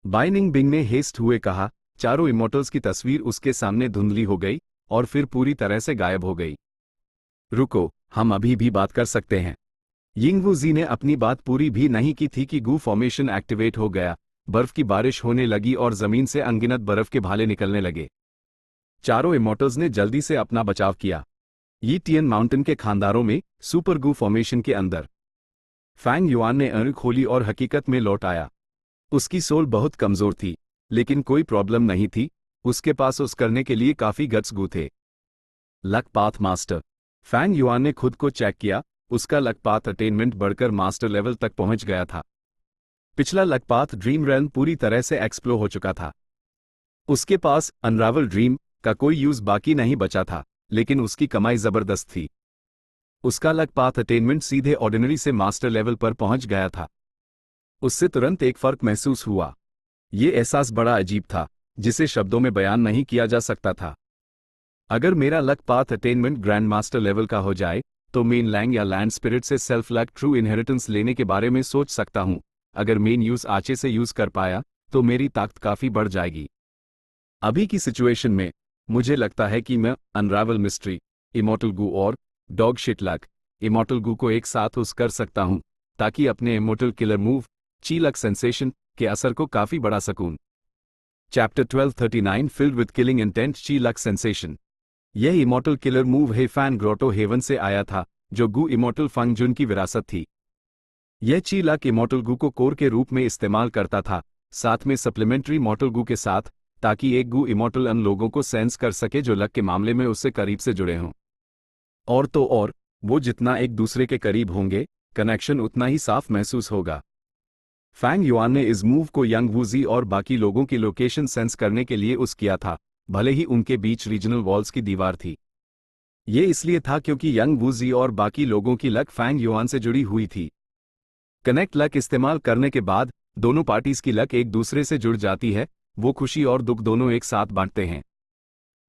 बाइनिंग बिंग ने हेस्ट हुए कहा। चारों इमॉर्टल्स की तस्वीर उसके सामने धुंधली हो गई और फिर पूरी तरह से गायब हो गई। रुको, हम अभी भी बात कर सकते हैं। यिंगवूजी ने अपनी बात पूरी भी नहीं की थी कि गू फॉर्मेशन एक्टिवेट हो गया। बर्फ की बारिश होने लगी और जमीन से अनगिनत बर्फ के भाले निकलने लगे। चारों इमॉर्टल्स ने जल्दी से अपना बचाव किया। यीटियन माउंटेन के खानदारों में सुपर गू फॉर्मेशन के अंदर फैंग युआन ने आंख खोली और हकीकत में लौट आया। उसकी सोल बहुत कमजोर थी, लेकिन कोई प्रॉब्लम नहीं थी। उसके पास उस करने के लिए काफी गट्स गू थे। Luck path master, Fang Yuan ने खुद को चेक किया। उसका लक पाथ अटेनमेंट बढ़कर मास्टर लेवल तक पहुंच गया था। पिछला लक पाथ ड्रीम रैन पूरी तरह से एक्सप्लोर हो चुका था। उसके पास अनरावल ड्रीम का कोई यूज बाकी नहीं बचा था। लेकिन उसकी कमाई जबरदस्त थी। उसका लक पाथ अटेनमेंट सीधे ऑर्डिनरी से मास्टर लेवल पर पहुंच गया था। उससे तुरंत एक फर्क महसूस हुआ। ये एहसास बड़ा अजीब था, जिसे शब्दों में बयान नहीं किया जा सकता था। अगर मेरा luck path attainment grand master level का हो जाए तो मेन लैंग या लैंड स्पिरिट से सेल्फ लक ट्रू इनहेरिटेंस लेने के बारे में सोच सकता हूं। अगर मेन यूज आचे से यूज कर पाया तो मेरी ताकत काफी बढ़ जाएगी। अभी की सिचुएशन में मुझे लगता है कि मैं अनरावल मिस्ट्री, इमॉर्टल गू और dog shit luck immortal Gu को एक साथ यूज कर सकता हूं ताकि अपने immortal killer move qi luck sensation के असर को काफी बढ़ा सकूं। Chapter 1239 filled with killing intent qi luck sensation. यह इमॉर्टल किलर मूव हेफैन ग्रोटो हेवन से आया था, जो गू इमॉर्टल फंग जुन की विरासत थी। यह ची लक इमॉर्टल गू को कोर के रूप में इस्तेमाल करता था, साथ में सप्लीमेंट्री मॉर्टल गू के साथ, ताकि एक गू इमॉर्टल अन लोगों को सेंस कर सके जो लक के मामले में उससे करीब से जुड़े हों। और तो और, वो जितना एक दूसरे के करीब होंगे, कनेक्शन उतना ही साफ महसूस होगा। फैंग युआन ने इस मूव को यंग वूजी और बाकी लोगों की लोकेशन सेंस करने के लिए किया था, भले ही उनके बीच रीजनल वॉल्स की दीवार थी। ये इसलिए था क्योंकि यंग वूजी और बाकी लोगों की लक फैंग युआन से जुड़ी हुई थी। कनेक्ट लक इस्तेमाल करने के बाद दोनों पार्टीज की लक एक दूसरे से जुड़ जाती है, वो खुशी और दुख दोनों एक साथ बांटते हैं।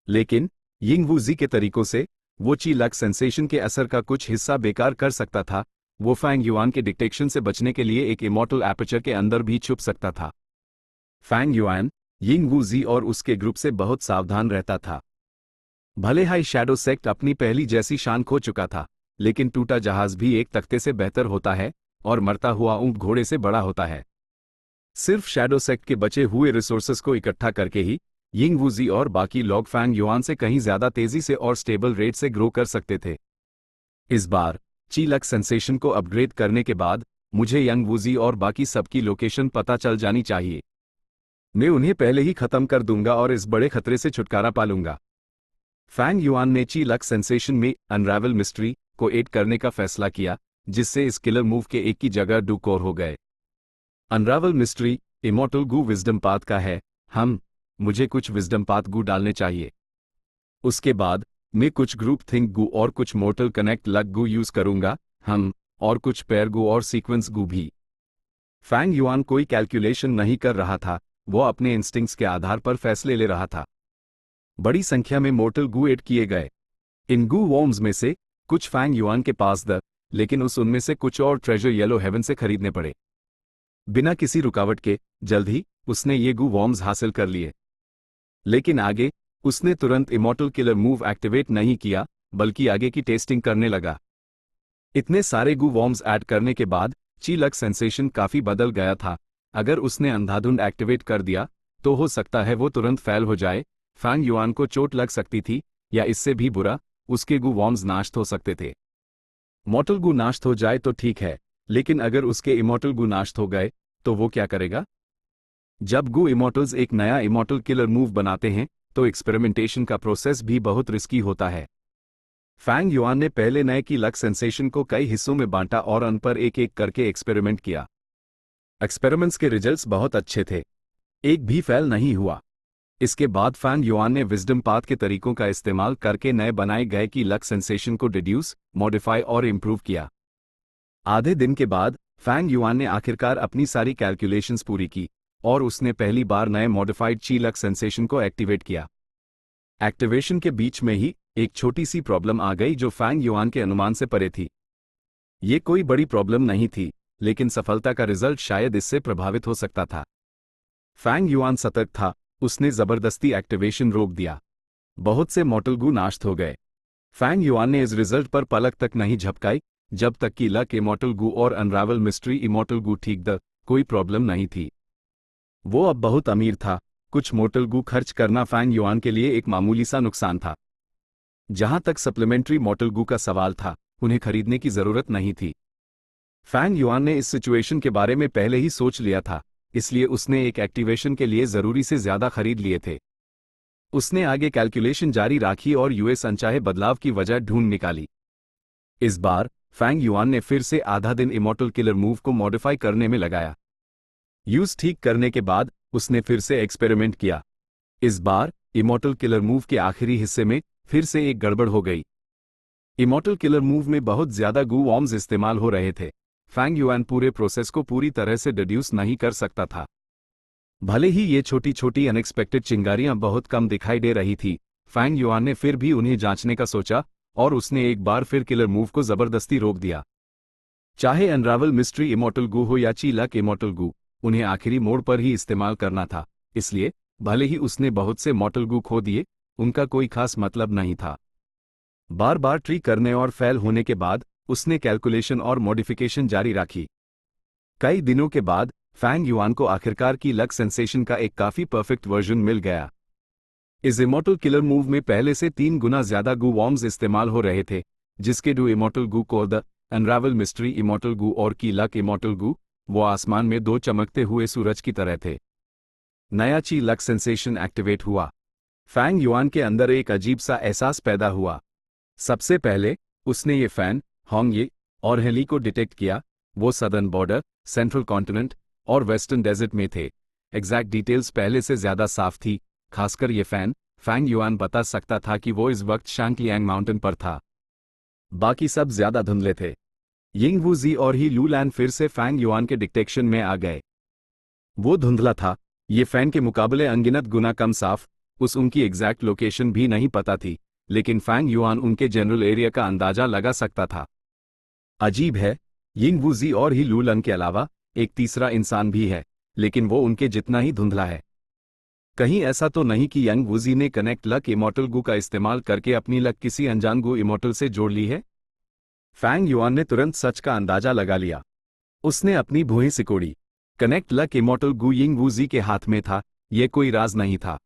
लेकिन यिंग वूजी के तरीकों से वो ची लक सेंसेशन के असर का कुछ हिस्सा बेकार कर सकता था। वो फैंग युआन के डिटेक्शन से बचने के लिए एक इमॉर्टल एपर्चर के अंदर भी छुप सकता था। फैंग युआन यिंग वूजी और उसके ग्रुप से बहुत सावधान रहता था। भले हाई शैडो सेक्ट अपनी पहली जैसी शान खो चुका था, लेकिन टूटा जहाज भी एक तख्ते से बेहतर होता है और मरता हुआ ऊंट घोड़े से बड़ा होता है। सिर्फ शैडो सेक्ट के बचे हुए रिसोर्सेस को इकट्ठा करके ही यिंग वूजी और बाकी लोग फैंग युआन से कहीं ज्यादा तेजी से और स्टेबल रेट से ग्रो कर सकते थे। इस बार ची लक सेंसेशन को अपग्रेड करने के बाद मुझे यंग वूजी और बाकी सबकी लोकेशन पता चल जानी चाहिए। मैं उन्हें पहले ही खत्म कर दूंगा और इस बड़े खतरे से छुटकारा पा लूंगा। फैंग युआन ने ची लक सेंसेशन में अनरावल मिस्ट्री को ऐड करने का फैसला किया, जिससे इस किलर मूव के एक की जगह डू कोर हो गए। अनरावल मिस्ट्री इमॉर्टल गू विजडम पाथ का है। मुझे कुछ विजडम पाथ गू डालने चाहिए। उसके बाद मैं कुछ ग्रुप थिंक गू और कुछ मोर्टल कनेक्ट लक गू यूज करूंगा। और कुछ पेयर गू और सीक्वेंस गू भी। फैंग युआन कोई कैलकुलेशन नहीं कर रहा था, वो अपने इंस्टिंक्ट्स के आधार पर फैसले ले रहा था। बड़ी संख्या में मोर्टल गू ऐड किए गए। इन गू वॉर्म्स में से कुछ फैंग युआन के पास लेकिन उनमें से कुछ और ट्रेजर येलो हेवन से खरीदने पड़े। बिना किसी रुकावट के जल्द ही उसने ये गू वॉर्म्स हासिल कर लिए। लेकिन आगे उसने तुरंत इमॉर्टल किलर मूव एक्टिवेट नहीं किया, बल्कि आगे की टेस्टिंग करने लगा। इतने सारे गू वॉर्म्स ऐड करने के बाद ची लक सेंसेशन काफी बदल गया था। अगर उसने अंधाधुंध एक्टिवेट कर दिया तो हो सकता है वो तुरंत फेल हो जाए, फैंग युआन को चोट लग सकती थी, या इससे भी बुरा, उसके गू वॉर्म्स नाश्त हो सकते थे। मॉर्टल गू नाश्त हो जाए तो ठीक है, लेकिन अगर उसके इमॉर्टल गू नाश्त हो गए तो वो क्या करेगा? जब गू इमॉर्टल्स एक नया इमॉर्टल किलर मूव बनाते हैं तो एक्सपेरिमेंटेशन का प्रोसेस भी बहुत रिस्की होता है। फैंग युआन ने पहले नए की लक सेंसेशन को कई हिस्सों में बांटा और उन पर एक एक करके एक्सपेरिमेंट किया। एक्सपेरिमेंट्स के रिजल्ट्स बहुत अच्छे थे, एक भी फेल नहीं हुआ। इसके बाद फैंग युआन ने विजडम पाथ के तरीकों का इस्तेमाल करके नए बनाए गए की लक सेंसेशन को डिड्यूस, मॉडिफाई और इम्प्रूव किया। आधे दिन के बाद फैंग युआन ने आखिरकार अपनी सारी कैलकुलेशंस पूरी की और उसने पहली बार नए मॉडिफाइड ची लक सेंसेशन को एक्टिवेट किया। एक्टिवेशन के बीच में ही एक छोटी सी प्रॉब्लम आ गई जो फैंग युआन के अनुमान से परे थी। ये कोई बड़ी प्रॉब्लम नहीं थी, लेकिन सफलता का रिजल्ट शायद इससे प्रभावित हो सकता था। फैंग युआन सतर्क था, उसने जबरदस्ती एक्टिवेशन रोक दिया। बहुत से मॉर्टल गू नाश्त हो गए। फैंग युआन ने इस रिजल्ट पर पलक तक नहीं झपकाई जब तक कि लक इमॉर्टल गू और अनरावल मिस्ट्री इमॉर्टल गू ठीक कोई प्रॉब्लम नहीं थी। वो अब बहुत अमीर था, कुछ मॉर्टल गू खर्च करना फैंग युआन के लिए एक मामूली सा नुकसान था। जहां तक सप्लीमेंट्री मॉर्टल गू का सवाल था, उन्हें खरीदने की जरूरत नहीं थी। फैंग युआन ने इस सिचुएशन के बारे में पहले ही सोच लिया था, इसलिए उसने एक एक्टिवेशन के लिए जरूरी से ज्यादा खरीद लिए थे। उसने आगे कैलकुलेशन जारी रखी और यूएस अनचाहे बदलाव की वजह ढूंढ निकाली। इस बार फैंग युआन ने फिर से आधा दिन इमॉर्टल किलर मूव को मॉडिफाई करने में लगाया। यूज ठीक करने के बाद उसने फिर से एक्सपेरिमेंट किया। इस बार इमॉर्टल किलर मूव के आखिरी हिस्से में फिर से एक गड़बड़ हो गई। इमॉर्टल किलर मूव में बहुत ज्यादा गू वॉर्म्स इस्तेमाल हो रहे थे। फैंग युआन पूरे प्रोसेस को पूरी तरह से डिड्यूस नहीं कर सकता था। भले ही ये छोटी छोटी अनएक्सपेक्टेड चिंगारियां बहुत कम दिखाई दे रही थी, फैंग युआन ने फिर भी उन्हें जांचने का सोचा और उसने एक बार फिर किलर मूव को जबरदस्ती रोक दिया। चाहे अनरावल मिस्ट्री इमॉर्टल गू हो या ची लक इमॉर्टल गू, उन्हें आखिरी मोड़ पर ही इस्तेमाल करना था। इसलिए भले ही उसने बहुत से मॉर्टल गू खो दिए, उनका कोई खास मतलब नहीं था। बार बार ट्री करने और फेल होने के बाद उसने कैलकुलेशन और मॉडिफिकेशन जारी रखी। कई दिनों के बाद फैंग युआन को आखिरकार की लक सेंसेशन का एक काफी परफेक्ट वर्जन मिल गया। इस इमॉर्टल किलर मूव में पहले से 3 गुना ज्यादा गू वॉर्म्स इस्तेमाल हो रहे थे, जिसके दो इमॉर्टल गू को the unravel mystery immortal Gu और की लक इमॉर्टल गू, वो आसमान में 2 चमकते हुए सूरज की तरह थे। नया ची लक सेंसेशन एक्टिवेट हुआ। फैंग युआन के अंदर एक अजीब सा एहसास पैदा हुआ। सबसे पहले उसने ये फैन, होंगये और हेली को डिटेक्ट किया। वो सदर्न बॉर्डर, सेंट्रल कॉन्टिनेंट और वेस्टर्न डेजर्ट में थे। एग्जैक्ट डिटेल्स पहले से ज्यादा साफ थी। खासकर ये फैन, फैंग युआन बता सकता था कि वो इस वक्त शांगलियांग माउंटेन पर था। बाकी सब ज्यादा धुंधले थे। यिंग वूजी और ही लूलैन फिर से फैंग युआन के डिटेक्शन में आ गए। वो धुंधला था, ये फैन के मुकाबले अनगिनत गुना कम साफ। उनकी एग्जैक्ट लोकेशन भी नहीं पता थी, लेकिन फैंग युआन उनके जनरल एरिया का अंदाजा लगा सकता था। अजीब है, यिंग वूजी और ही लूलन के अलावा एक तीसरा इंसान भी है, लेकिन वो उनके जितना ही धुंधला है। कहीं ऐसा तो नहीं कि यंग वूजी ने कनेक्ट लक इमॉर्टल गू का इस्तेमाल करके अपनी लक किसी अनजान गू इमॉर्टल से जोड़ ली है? फैंग युआन ने तुरंत सच का अंदाजा लगा लिया। उसने अपनी भुएं सिकोड़ी। कनेक्ट लक इमॉर्टल गू यिंग वूजी के हाथ में था, यह कोई राज नहीं था।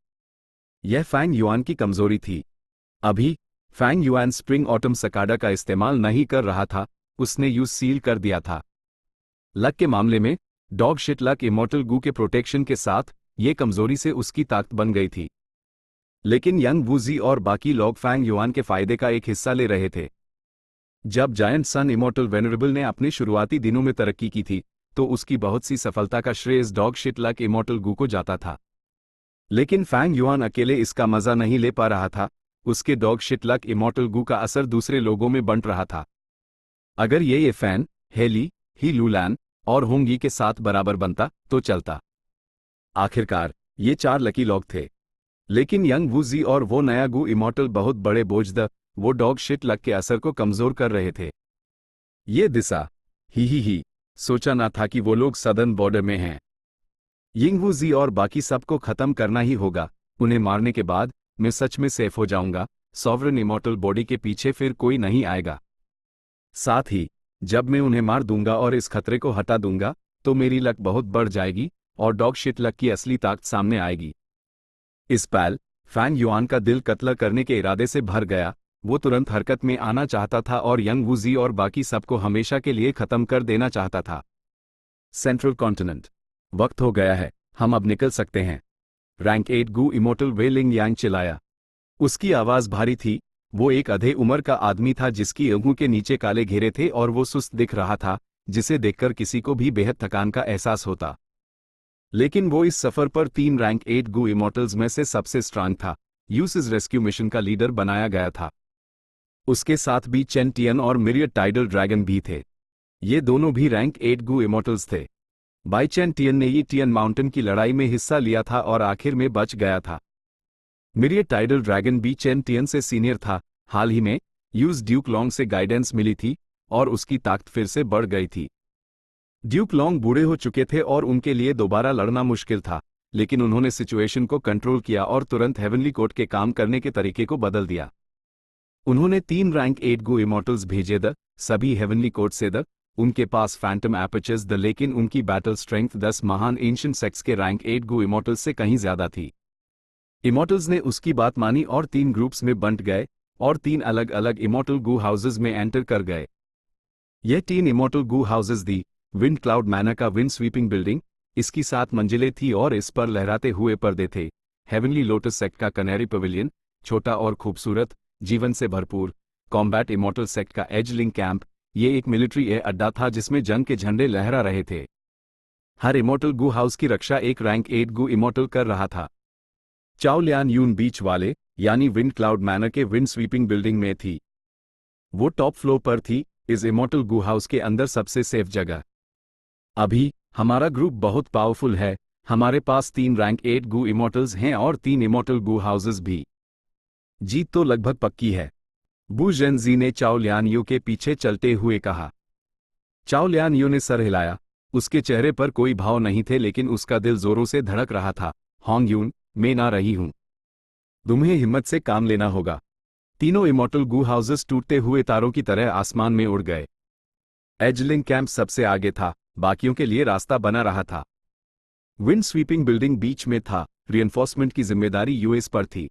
यह फैंग युआन की कमजोरी थी। अभी फैंग युआन स्प्रिंग ऑटम सकाडा का इस्तेमाल नहीं कर रहा था, उसने यूज सील कर दिया था। लक के मामले में डॉग शिट लक इमॉर्टल गू के प्रोटेक्शन के साथ ये कमजोरी से उसकी ताकत बन गई थी। लेकिन यंग वूजी और बाकी लोग फैंग युआन के फायदे का एक हिस्सा ले रहे थे। जब जायंट सन इमॉर्टल वेनरेबल ने अपने शुरुआती दिनों में तरक्की की थी, तो उसकी बहुत सी सफलता का श्रेय इस dog shit luck immortal Gu को जाता था। लेकिन फैंग युआन अकेले इसका मजा नहीं ले पा रहा था। उसके डॉग शिट लक इमॉर्टल गू का असर दूसरे लोगों में बंट रहा था। अगर ये फैन, हेली, ही लूलैन और होंगी के साथ बराबर बनता तो चलता। आखिरकार ये 4 लकी लोग थे। लेकिन यंग वूजी और वो नया गू इमॉर्टल बहुत बड़े बोझ वो डॉग शिट लक के असर को कमजोर कर रहे थे। ये दिशा ही सोचा ना था कि वो लोग सदर्न बॉर्डर में हैं। यिंग वूजी और बाकी सबको खत्म करना ही होगा। उन्हें मारने के बाद मैं सच में सेफ हो जाऊंगा। सॉवरन इमॉर्टल बॉडी के पीछे फिर कोई नहीं आएगा। साथ ही जब मैं उन्हें मार दूंगा और इस खतरे को हटा दूंगा, तो मेरी लक बहुत बढ़ जाएगी और डॉग शिट लक की असली ताकत सामने आएगी। इस पल फैंग युआन का दिल कत्ल करने के इरादे से भर गया। वो तुरंत हरकत में आना चाहता था और यंग वूजी और बाकी सबको हमेशा के लिए खत्म कर देना चाहता था। सेंट्रल कॉन्टिनेंट, वक्त हो गया है, हम अब निकल सकते हैं। रैंक 8 गू इमॉर्टल वे लिंग यांग चिल्लाया। उसकी आवाज भारी थी। वो एक आधे उम्र का आदमी था जिसकी आंखों के नीचे काले घेरे थे और वो सुस्त दिख रहा था, जिसे देखकर किसी को भी बेहद थकान का एहसास होता। लेकिन वो इस सफर पर 3 रैंक 8 गू इमॉर्टल्स में से सबसे स्ट्रांग था। यूसिस रेस्क्यू मिशन का लीडर बनाया गया था। उसके साथ भी चेन टियन और मिरियड टाइडल ड्रैगन भी थे। ये दोनों भी रैंक 8 गू इमॉर्टल्स थे। बाई चेन टियन ने ये टियन माउंटेन की लड़ाई में हिस्सा लिया था और आखिर में बच गया था। मिरियड टाइडल ड्रैगन भी चेन टियन से सीनियर था। हाल ही में यूज ड्यूक लॉन्ग से गाइडेंस मिली थी और उसकी ताकत फिर से बढ़ गई थी। ड्यूक लॉन्ग बूढ़े हो चुके थे और उनके लिए दोबारा लड़ना मुश्किल था, लेकिन उन्होंने सिचुएशन को कंट्रोल किया और तुरंत हेवनली कोर्ट के काम करने के तरीके को बदल दिया। उन्होंने 3 रैंक 8 गू इमॉर्टल्स भेजे सभी हेवनली कोर्ट से उनके पास फैंटम एपर्चर्स लेकिन उनकी बैटल स्ट्रेंथ 10 महान एंशिएंट सेक्स के रैंक 8 गू इमॉर्टल्स से कहीं ज्यादा थी। इमॉर्टल्स ने उसकी बात मानी और 3 ग्रुप्स में बंट गए और 3 अलग अलग इमॉर्टल गू हाउसेज में एंटर कर गए। यह 3 इमॉर्टल गू हाउसेज दी विंड क्लाउड मैनर का विंड स्वीपिंग बिल्डिंग। इसकी 7 मंजिलें थी और इस पर लहराते हुए पर्दे थे। हेवनली लोटस सेक्ट का कनेरी पवेलियन, छोटा और खूबसूरत, जीवन से भरपूर। कॉम्बैट इमॉर्टल सेक्ट का एजलिंग कैंप, ये एक मिलिट्री एयर अड्डा था जिसमें जंग के झंडे लहरा रहे थे। हर इमॉर्टल गू हाउस की रक्षा एक रैंक 8 गू इमॉर्टल कर रहा था। चाओलियान यून बीच वाले यानी विंड क्लाउड मैनर के विंड स्वीपिंग बिल्डिंग में थी। वो टॉप फ्लोर पर थी, इस इमॉर्टल गू हाउस के अंदर सबसे सेफ जगह। अभी हमारा ग्रुप बहुत पावरफुल है, हमारे पास 3 रैंक 8 गू इमॉर्टल्स हैं और 3 इमॉर्टल गू हाउसेस भी। जीत तो लगभग पक्की है, बू जेनजी ने चाओ लियान यू के पीछे चलते हुए कहा। चाओ लियान यू ने सर हिलाया, उसके चेहरे पर कोई भाव नहीं थे लेकिन उसका दिल जोरों से धड़क रहा था। होंग यून, मैं ना रही हूं, तुम्हें हिम्मत से काम लेना होगा। तीनों इमॉर्टल गू हाउसेस टूटते हुए तारों की तरह आसमान में उड़ गए। एजलिंग कैंप सबसे आगे था, बाकियों के लिए रास्ता बना रहा था। विंड स्वीपिंग बिल्डिंग बीच में था, रिइंफोर्समेंट की जिम्मेदारी यूएस पर थी।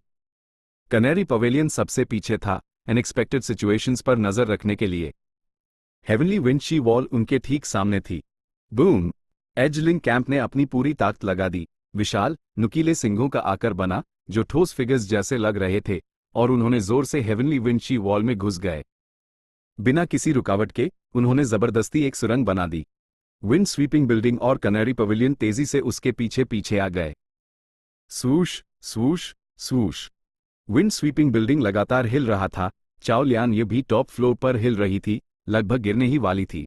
कनेरी पवेलियन सबसे पीछे था, अनएक्सपेक्टेड सिचुएशंस पर नजर रखने के लिए। हेवनली विंची वॉल उनके ठीक सामने थी। बूम! एजलिंग कैंप ने अपनी पूरी ताकत लगा दी। विशाल, नुकीले सिंगों का आकर बना, जो ठोस फिगर्स जैसे लग रहे थे, और उन्होंने जोर से हेवनली विंची वॉल में घुस गए। बिना किसी रुकावट के उन्होंने जबरदस्ती एक सुरंग बना दी। विंड स्वीपिंग बिल्डिंग और कनेरी पवेलियन तेजी से उसके पीछे पीछे आ गए। स्वूश स्वूश स्वूश! विंड स्वीपिंग बिल्डिंग लगातार हिल रहा था। चाओ लियान ये भी टॉप फ्लोर पर हिल रही थी, लगभग गिरने ही वाली थी।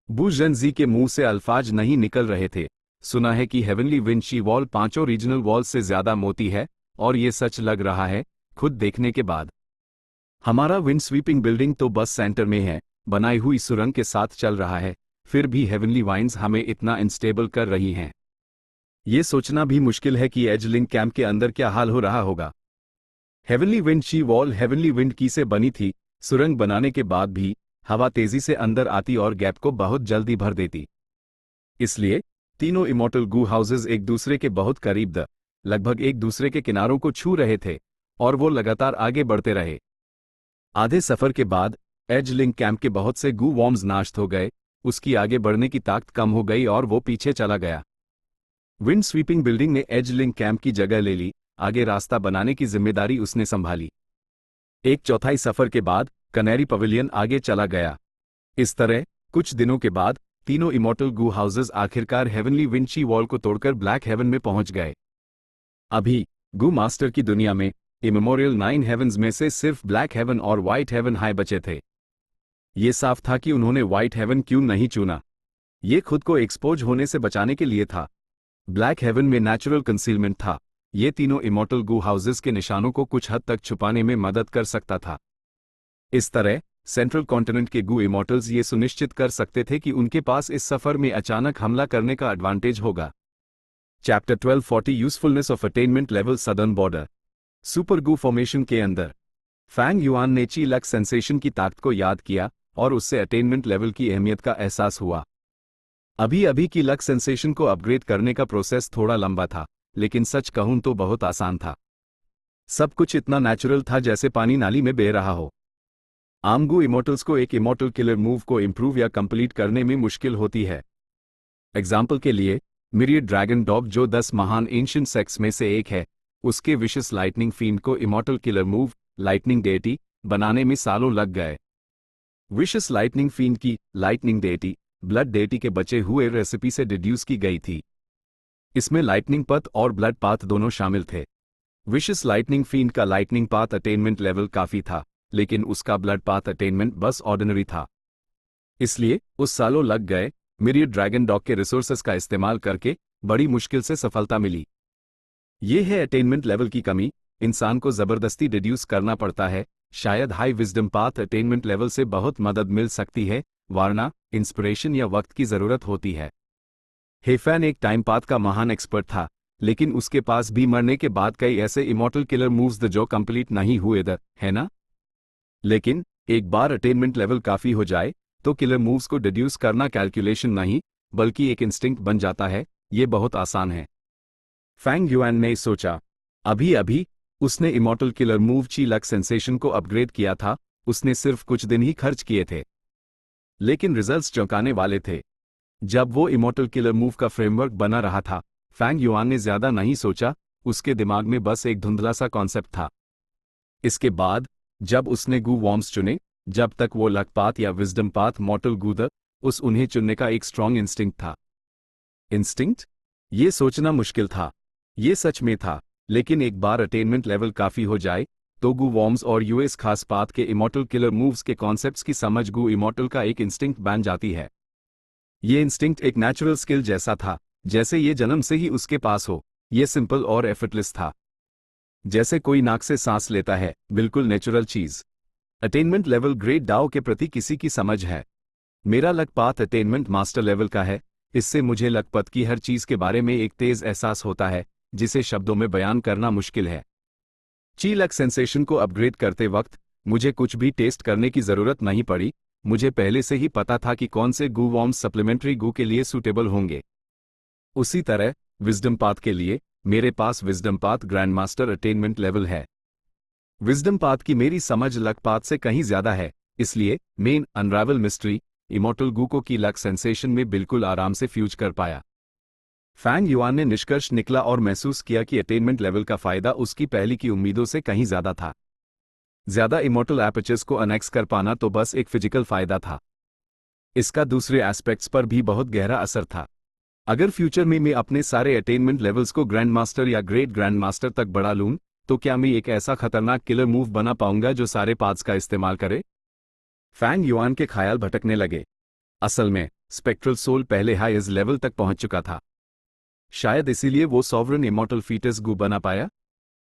बू जेनजी के मुंह से अल्फाज नहीं निकल रहे थे। सुना है कि heavenly Vinci wall 5 regional wall से ज्यादा मोटी है, और ये सच लग रहा है खुद देखने के बाद। हमारा विंड स्वीपिंग बिल्डिंग तो बस सेंटर में है, बनाई हुई सुरंग के साथ चल रहा है, फिर भी हेवनली वाइन्स हमें इतना अनस्टेबल कर रही हैं। ये सोचना भी मुश्किल है कि एजलिंग कैंप के अंदर क्या हाल हो रहा होगा। Heavenly Vinci wall heavenly wind की से बनी थी। सुरंग बनाने के बाद भी हवा तेजी से अंदर आती और गैप को बहुत जल्दी भर देती। इसलिए तीनों इमॉर्टल गू हाउसेस एक दूसरे के बहुत करीब लगभग एक दूसरे के किनारों को छू रहे थे, और वो लगातार आगे बढ़ते रहे। आधे सफर के बाद एजलिंग कैंप के बहुत से गू वॉर्म्स नाश्त हो गए, उसकी आगे बढ़ने की ताकत कम हो गई और वो पीछे चला गया। विंड स्वीपिंग बिल्डिंग ने एजलिंग कैंप की जगह ले ली, आगे रास्ता बनाने की जिम्मेदारी उसने संभाली। 1/4 सफर के बाद कनेरी पवेलियन आगे चला गया। इस तरह कुछ दिनों के बाद तीनों इमॉर्टल गू हाउसेस आखिरकार हेवनली विंची वॉल को तोड़कर ब्लैक हेवन में पहुंच गए। अभी गू मास्टर की दुनिया में इमेमोरियल 9 हेवन्स में से सिर्फ ब्लैक हेवन और व्हाइट हेवन हाई बचे थे। ये साफ था कि उन्होंने व्हाइट हेवन क्यों नहीं चुना। ये खुद को एक्सपोज होने से बचाने के लिए था। ब्लैक हेवन में नेचुरल कंसीलमेंट था, ये तीनों इमॉर्टल गू हाउसेस के निशानों को कुछ हद तक छुपाने में मदद कर सकता था। इस तरह सेंट्रल कॉन्टिनेंट के गू इमॉर्टल्स ये सुनिश्चित कर सकते थे कि उनके पास इस सफर में अचानक हमला करने का एडवांटेज होगा। Chapter 1240 usefulness of attainment level southern border. Super Gu formation के अंदर फैंग युआन ने ची लक सेंसेशन की ताकत को याद किया और उससे अटेनमेंट लेवल की अहमियत का एहसास हुआ। अभी अभी की लक सेंसेशन को अपग्रेड करने का प्रोसेस थोड़ा लंबा था, लेकिन सच कहूं तो बहुत आसान था। सब कुछ इतना नेचुरल था जैसे पानी नाली में बह रहा हो। आम गू इमॉर्टल्स को एक इमॉर्टल किलर मूव को इंप्रूव या कंप्लीट करने में मुश्किल होती है। एग्जाम्पल के लिए मिरियड ड्रैगन डॉग, जो 10 महान एंशिएंट सेक्स में से एक है, उसके विशस लाइटनिंग फील्ड को immortal killer move lightning deity बनाने में सालों लग गए। विशस लाइटनिंग फील्ड की लाइटनिंग डेटी ब्लड डेटी के बचे हुए रेसिपी से डिड्यूस की गई थी। इसमें लाइटनिंग पथ और ब्लड पाथ दोनों शामिल थे। विशस लाइटनिंग फील्ड का लाइटनिंग पाथ अटेनमेंट लेवल काफी था, लेकिन उसका ब्लड पाथ अटेनमेंट बस ऑर्डिनरी था। इसलिए उस सालों लग गए। मिरियड ड्रैगन डॉग के रिसोर्सेस का इस्तेमाल करके बड़ी मुश्किल से सफलता मिली। ये है अटेनमेंट लेवल की कमी, इंसान को जबरदस्ती डिड्यूस करना पड़ता है। शायद high wisdom path attainment level से बहुत मदद मिल सकती है, वरना इंस्पिरेशन या वक्त की जरूरत होती है। हेफैन एक टाइम पाथ का महान एक्सपर्ट था, लेकिन उसके पास भी मरने के बाद कई ऐसे इमॉर्टल किलर मूव्स जो कंप्लीट नहीं हुए है ना। लेकिन एक बार अटेनमेंट लेवल काफी हो जाए तो किलर मूव्स को डिड्यूस करना कैलकुलेशन नहीं बल्कि एक इंस्टिंक्ट बन जाता है। ये बहुत आसान है। फैंग युआन ने सोचा। अभी अभी उसने immortal killer move qi luck sensation को अपग्रेड किया था, उसने सिर्फ कुछ दिन ही खर्च किए थे, लेकिन रिजल्ट्स चौंकाने वाले थे। जब वो इमॉर्टल किलर मूव का फ्रेमवर्क बना रहा था, फैंग युआन ने ज्यादा नहीं सोचा, उसके दिमाग में बस एक धुंधला सा कॉन्सेप्ट था। इसके बाद जब उसने गू वॉर्म्स चुने, जब तक वो लक पाथ या विजडम पाथ मॉर्टल गूदर, उस उन्हें चुनने का एक स्ट्रॉन्ग इंस्टिंक्ट था। इंस्टिंक्ट? ये सोचना मुश्किल था। ये सच में था। लेकिन एक बार अटेनमेंट लेवल काफ़ी हो जाए तो गू वॉर्म्स और यूएस खास पाथ के इमॉर्टल किलर मूव्स के कॉन्सेप्ट्स की समझ गू इमॉर्टल का एक इंस्टिंक्ट बन जाती है। ये इंस्टिंक्ट एक नेचुरल स्किल जैसा था, जैसे ये जन्म से ही उसके पास हो। ये सिंपल और एफर्टलेस था, जैसे कोई नाक से सांस लेता है, बिल्कुल नेचुरल चीज। अटेनमेंट लेवल ग्रेट डाओ के प्रति किसी की समझ है। मेरा luck path attainment master level का है। इससे मुझे लकपथ की हर चीज के बारे में एक तेज एहसास होता है जिसे शब्दों में बयान करना मुश्किल है। ची लक सेंसेशन को अपग्रेड करते वक्त मुझे कुछ भी टेस्ट करने की जरूरत नहीं पड़ी। मुझे पहले से ही पता था कि कौन से गू वॉर्म्स सप्लीमेंट्री गू के लिए सूटेबल होंगे। उसी तरह विजडम पाथ के लिए मेरे पास wisdom path grand master attainment level है। विजडम पाथ की मेरी समझ लक पाथ से कहीं ज्यादा है, इसलिए main unravel mystery immortal Gu को की लक सेंसेशन में बिल्कुल आराम से फ्यूज कर पाया। फैंग युआन ने निष्कर्ष निकला और महसूस किया कि अटेनमेंट लेवल का फायदा उसकी पहले की उम्मीदों से कहीं ज्यादा था। ज्यादा इमॉर्टल एपर्चर्स को अनेक्स कर पाना तो बस एक फिजिकल फायदा था, इसका दूसरे एस्पेक्ट्स पर भी बहुत गहरा असर था। अगर फ्यूचर में मैं अपने सारे अटेनमेंट लेवल्स को ग्रैंड मास्टर या ग्रेट ग्रैंड मास्टर तक बढ़ा लूं, तो क्या मैं एक ऐसा खतरनाक किलर मूव बना पाऊंगा जो सारे पाथ्स का इस्तेमाल करे? फैंग युआन के ख्याल भटकने लगे। असल में स्पेक्ट्रल सोल पहले हाईएस्ट लेवल तक पहुंच चुका था। शायद इसीलिए वो सॉवरन इमॉर्टल फीटस गू बना पाया।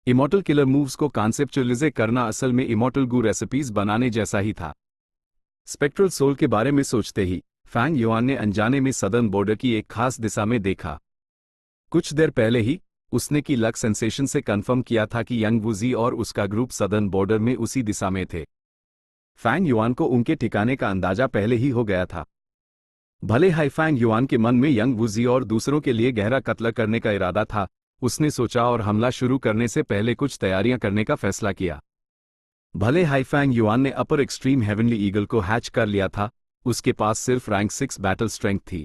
इमॉर्टल किलर मूव्स को कॉन्सेप्चुअलाइज करना असल में इमॉर्टल गू रेसिपीज बनाने जैसा ही था। स्पेक्ट्रल सोल के बारे में सोचते ही फैंग युआन ने अनजाने में सदर्न बॉर्डर की एक खास दिशा में देखा। कुछ देर पहले ही उसने की लक सेंसेशन से कंफर्म किया था कि यंग वुजी और उसका ग्रुप सदर्न बॉर्डर में उसी दिशा में थे। फैंग युआन को उनके ठिकाने का अंदाजा पहले ही हो गया था। भले हाई फैंग युआन के मन में यंग वुजी और दूसरों के लिए गहरा कत्ल करने का इरादा था, उसने सोचा और हमला शुरू करने से पहले कुछ तैयारियां करने का फैसला किया। भले हाई फैंग युआन ने अपर एक्सट्रीम हेवनली ईगल को हैच कर लिया था, उसके पास सिर्फ रैंक 6 बैटल स्ट्रेंथ थी।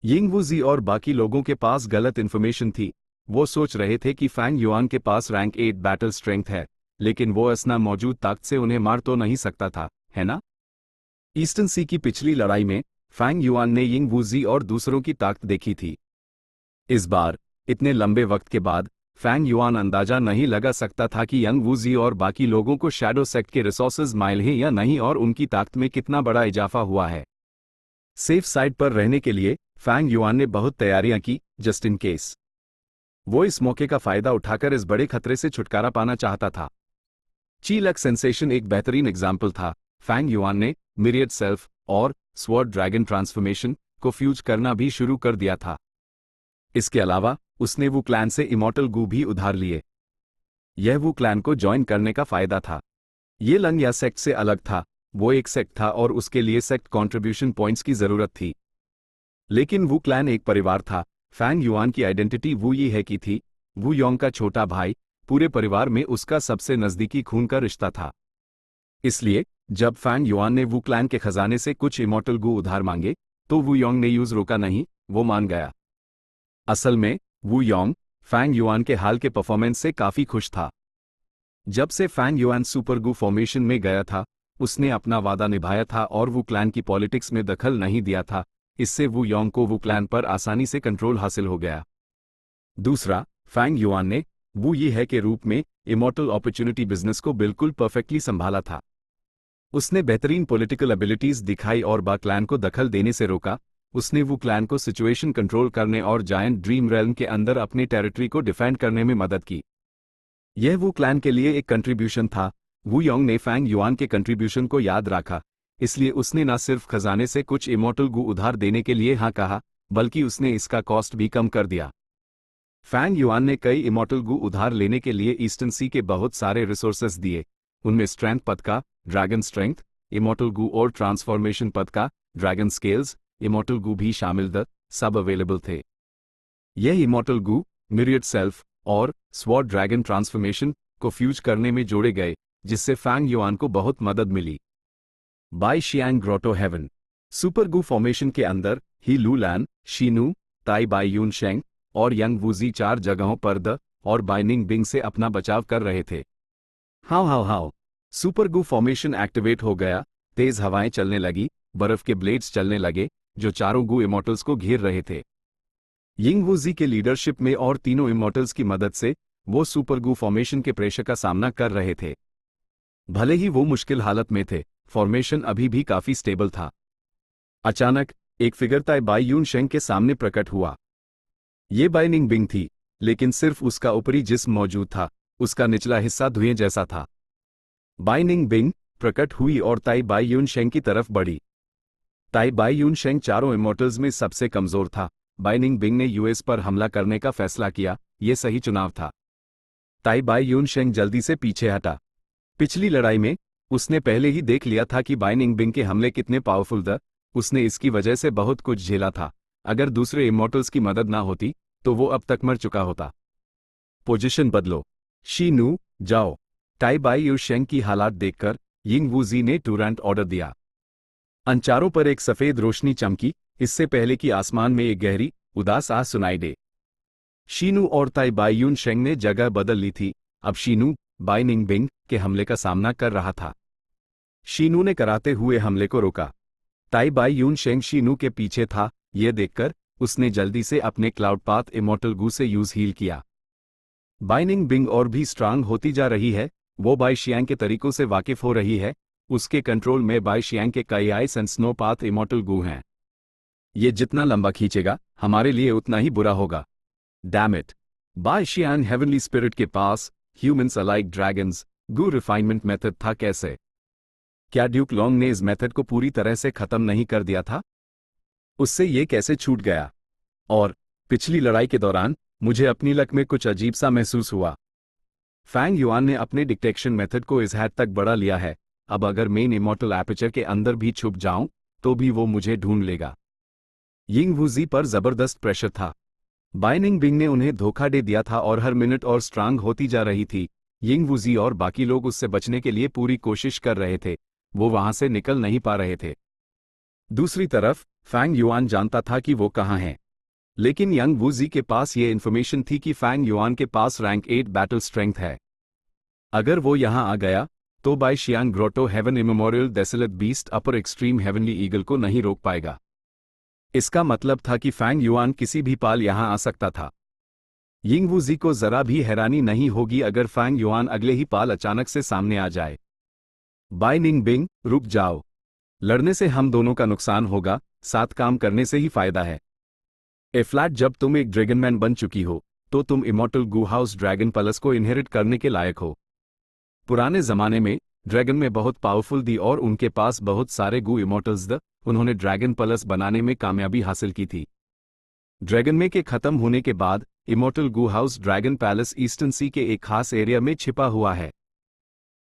यिंग वुजी और बाकी लोगों के पास गलत इंफॉर्मेशन थी। वो सोच रहे थे कि फैंग युआन के पास रैंक 8 बैटल स्ट्रेंथ है, लेकिन वो असना मौजूद ताकत से उन्हें मार तो नहीं सकता था, है ना? ईस्टर्न सी की पिछली लड़ाई में फैंग युआन ने यिंग वुजी और दूसरों की ताकत देखी थी। इस बार इतने लंबे वक्त के बाद फैंग युआन अंदाजा नहीं लगा सकता था कि यंग वुजी और बाकी लोगों को शैडो सेक्ट के रिसोर्सेज माइल हैं या नहीं और उनकी ताकत में कितना बड़ा इजाफा हुआ है। सेफ साइड पर रहने के लिए फैंग युआन ने बहुत तैयारियां की, जस्ट इन केस। वो इस मौके का फायदा उठाकर इस बड़े खतरे से छुटकारा पाना चाहता था। ची लक सेंसेशन एक बेहतरीन एग्जाम्पल था। फैंग युआन ने मिरियड सेल्फ और स्वॉर्ड ड्रैगन ट्रांसफॉर्मेशन को फ्यूज करना भी शुरू कर दिया था। इसके अलावा उसने वो क्लैन से इमॉर्टल गू भी उधार लिए। यह वो क्लैन को ज्वाइन करने का फायदा था। ये लंग या सेक्ट से अलग था, वो एक सेक्ट था और उसके लिए सेक्ट कंट्रीब्यूशन पॉइंट्स की जरूरत थी। लेकिन वो क्लैन एक परिवार था। फैंग युआन की आइडेंटिटी वू यी है की थी। वू योंग का छोटा भाई, पूरे परिवार में उसका सबसे नजदीकी खून का रिश्ता था। इसलिए जब फैंग युआन ने वू क्लैन के खजाने से कुछ इमॉर्टल गू उधार मांगे तो वू योंग ने यूज रोका नहीं, वो मान गया। असल में वू योंग फैंग युआन के हाल के परफॉर्मेंस से काफी खुश था। जब से Fang yuan super Gu formation में गया था, उसने अपना वादा निभाया था और वू क्लैन की पॉलिटिक्स में दखल नहीं दिया था। इससे वू योंग को वू क्लैन पर आसानी से कंट्रोल हासिल हो गया। दूसरा, फैंग युआन ने वू यी है के रूप में इमॉर्टल अपॉर्चुनिटी बिजनेस को बिल्कुल परफेक्टली संभाला था। उसने बेहतरीन पॉलिटिकल एबिलिटीज दिखाई और बा क्लैन को दखल देने से रोका। उसने वू क्लैन को सिचुएशन कंट्रोल करने और जायंट ड्रीम रेल्म के अंदर अपने टेरिटरी को डिफेंड करने में मदद की। यह वू क्लैन के लिए एक कंट्रीब्यूशन था। वू योंग ने फैंग युआन के कंट्रीब्यूशन को याद रखा, इसलिए उसने न सिर्फ खजाने से कुछ इमॉर्टल गू उधार देने के लिए हाँ कहा, बल्कि उसने इसका कॉस्ट भी कम कर दिया। फैंग युआन ने कई इमॉर्टल गू उधार लेने के लिए ईस्टर्न सी के बहुत सारे रिसोर्सेस दिए। उनमें स्ट्रेंथ पद का ड्रैगन स्ट्रेंथ, इमॉर्टल गू और ट्रांसफॉर्मेशन पद का ड्रैगन स्केल्स, इमॉर्टल गू भी शामिल सब अवेलेबल थे। यह इमॉर्टल गू मिरियड सेल्फ और स्वॉर्ड ड्रैगन ट्रांसफॉर्मेशन को फ्यूज करने में जोड़े गए, जिससे फैंग युआन को बहुत मदद मिली। Bai Xiang grotto heaven super Gu formation के अंदर ही लू लैन, शीनू, ताई बाई यून शेंग और यंग वुजी 4 जगहों पर द और बाइनिंग बिंग से अपना बचाव कर रहे थे। How super Gu formation activate हो गया। तेज हवाएं चलने लगी, बर्फ के ब्लेड्स चलने लगे जो चारों गू इमॉर्टल्स को घेर रहे थे। यिंग वुजी के लीडरशिप में और तीनों इमॉर्टल्स की मदद से वो सुपर गू फॉर्मेशन के प्रेशर का सामना कर रहे थे। भले ही वो मुश्किल हालत में थे, फॉर्मेशन अभी भी काफी स्टेबल था। अचानक एक फिगर ताई बाई यून शेंग के सामने प्रकट हुआ। ये बाई निंग बिंग थी, लेकिन सिर्फ उसका ऊपरी जिस्म मौजूद था, उसका निचला हिस्सा धुएं जैसा था। बाई निंग बिंग प्रकट हुई और ताई बाई यून शेंग की तरफ बढ़ी। ताई बाई यून शेंग चारों इमोर्टल्स में सबसे कमजोर था। बाई निंग बिंग ने यूएस पर हमला करने का फैसला किया, ये सही चुनाव था। ताई बाई यून शेंग जल्दी से पीछे हटा। पिछली लड़ाई में उसने पहले ही देख लिया था कि बाई निंग बिंग के हमले कितने पावरफुल थे। उसने इसकी वजह से बहुत कुछ झेला था। अगर दूसरे इमोर्टल्स की मदद ना होती तो वो अब तक मर चुका होता। पोजीशन बदलो। शी नू, जाओ। ताई बाई यून शेंग की हालात देखकर यिंग वूजी ने तुरंत ऑर्डर दिया। अंचारों पर एक सफेद रोशनी चमकी, इससे पहले कि आसमान में एक गहरी उदास आह सुनाई दे। शीनू और ताई बाई यून शेंग ने जगह बदल ली थी। अब शीनू बाई निंग बिंग के हमले का सामना कर रहा था। शीनू ने कराते हुए हमले को रोका। ताई बाई यून शेंग शीनू के पीछे था। यह देखकर उसने जल्दी से अपने क्लाउड पाथ इमोर्टल गू से यूज हील किया। बाई निंग बिंग और भी स्ट्रांग होती जा रही है। वो बाई शियांग के तरीकों से वाकिफ हो रही है। उसके कंट्रोल में बाई शियांग के कई ice and snow path immortal Gu हैं। ये जितना लंबा खींचेगा हमारे लिए उतना ही बुरा होगा। Damn it. By Xiang heavenly spirit के पास humans alike dragons gu refinement method था। कैसे? क्या ड्यूक लॉन्ग ने इस मेथड को पूरी तरह से खत्म नहीं कर दिया था? उससे ये कैसे छूट गया? और पिछली लड़ाई के दौरान मुझे अपनी लक में कुछ अजीब सा महसूस हुआ। फैंग युआन ने अपने डिटेक्शन मेथड को इस हद तक बढ़ा लिया है। अब अगर मेन इमोर्टल एपर्चर के अंदर भी छुप जाऊं तो भी वो मुझे ढूंढ लेगा। यिंग वूजी पर जबरदस्त प्रेशर था। बाई निंग बिंग ने उन्हें धोखा दे दिया था और हर मिनट और स्ट्रांग होती जा रही थी। यिंग वूजी और बाकी लोग उससे बचने के लिए पूरी कोशिश कर रहे थे। वो वहां से निकल नहीं पा रहे थे। दूसरी तरफ फैंग युआन जानता था कि वो कहां है, लेकिन यंग वूजी के पास ये इन्फॉर्मेशन थी कि फैंग युआन के पास रैंक 8 बैटल स्ट्रेंथ है। अगर वो यहां आ गया तो Bai Xiang grotto heaven immemorial desolate beast upper extreme heavenly eagle को नहीं रोक पाएगा। इसका मतलब था कि फैंग युआन किसी भी पाल यहां आ सकता था। यिंग वूजी को जरा भी हैरानी नहीं होगी अगर फैंग युआन अगले ही पाल अचानक से सामने आ जाए। बाई निंग बिंग, रुक जाओ। लड़ने से हम दोनों का नुकसान होगा, साथ काम करने से ही फायदा है। ए फ्लैट, जब तुम एक ड्रैगनमैन बन चुकी हो तो तुम immortal Gu house dragon plus को इनहेरिट करने के लायक हो। पुराने जमाने में ड्रैगन में बहुत पावरफुल थी और उनके पास बहुत सारे गू इमोर्टल्स थे। उन्होंने ड्रैगन प्लस बनाने में कामयाबी हासिल की थी। ड्रैगन में के खत्म होने के बाद immortal Gu house dragon palace eastern सी के एक खास एरिया में छिपा हुआ है।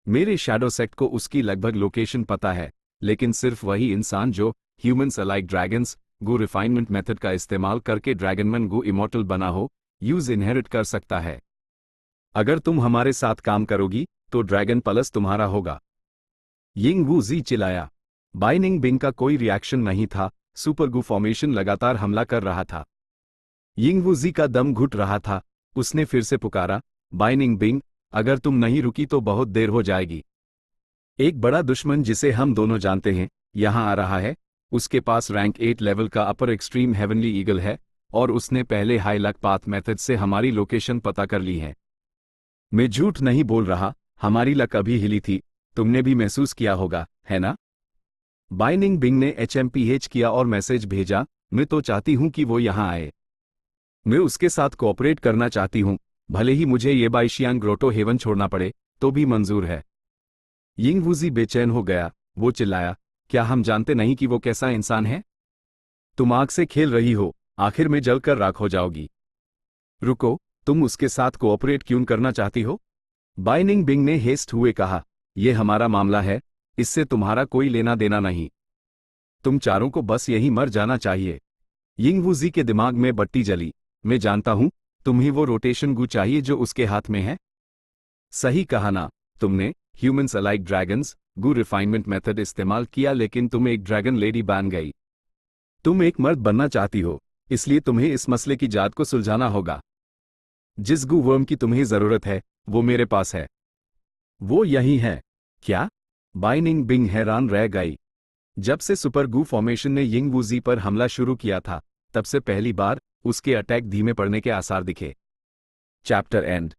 मेरे शैडो सेक्ट को उसकी लगभग लोकेशन पता है, लेकिन सिर्फ वही इंसान जो humans alike dragons gu refinement method का इस्तेमाल करके ड्रैगनमैन गू इमोर्टल बना हो, यूज इनहेरिट कर सकता है। अगर तुम हमारे साथ काम करोगी तो ड्रैगन प्लस तुम्हारा होगा। यिंग वूजी चिल्लाया। बाई निंग बिंग का कोई रिएक्शन नहीं था। सुपर गू फॉर्मेशन लगातार हमला कर रहा था। यिंग वूजी का दम घुट रहा था। उसने फिर से पुकारा, बाई निंग बिंग, अगर तुम नहीं रुकी तो बहुत देर हो जाएगी। एक बड़ा दुश्मन जिसे हम दोनों जानते हैं यहां आ रहा है। उसके पास रैंक 8 लेवल का अपर एक्सट्रीम हेवनली ईगल है और उसने पहले हाई लक पाथ मेथड से हमारी लोकेशन पता कर ली है। मैं झूठ नहीं बोल रहा, हमारी लक अभी हिली थी। तुमने भी महसूस किया होगा, है ना? बाई निंग बिंग ने HMPH किया और मैसेज भेजा, मैं तो चाहती हूं कि वो यहां आए। मैं उसके साथ कोऑपरेट करना चाहती हूं, भले ही मुझे ये बाई शियांग ग्रोटो हेवन छोड़ना पड़े तो भी मंजूर है। यिंग वूजी बेचैन हो गया। वो चिल्लाया, क्या हम जानते नहीं कि वो कैसा इंसान है? तुम आग से खेल रही हो, आखिर में जलकर राख हो जाओगी। रुको, तुम उसके साथ कोऑपरेट क्यों करना चाहती हो? बाई निंग बिंग ने हेस्ट हुए कहा, यह हमारा मामला है, इससे तुम्हारा कोई लेना देना नहीं। तुम चारों को बस यहीं मर जाना चाहिए। यिंग वूजी के दिमाग में बत्ती जली। मैं जानता हूं, तुम्हें वो रोटेशन गू चाहिए जो उसके हाथ में है। सही कहा ना, तुमने humans alike dragons gu refinement method इस्तेमाल किया, लेकिन तुम एक ड्रैगन लेडी बन गई। तुम एक मर्द बनना चाहती हो, इसलिए तुम्हें इस मसले की जात को सुलझाना होगा। जिस गू वर्म की तुम्हें जरूरत है वो मेरे पास है। वो यही है। क्या? बाई निंग बिंग हैरान रह गई। जब से सुपर गू फॉर्मेशन ने यिंग वूजी पर हमला शुरू किया था, तब से पहली बार उसके अटैक धीमे पड़ने के आसार दिखे। Chapter and.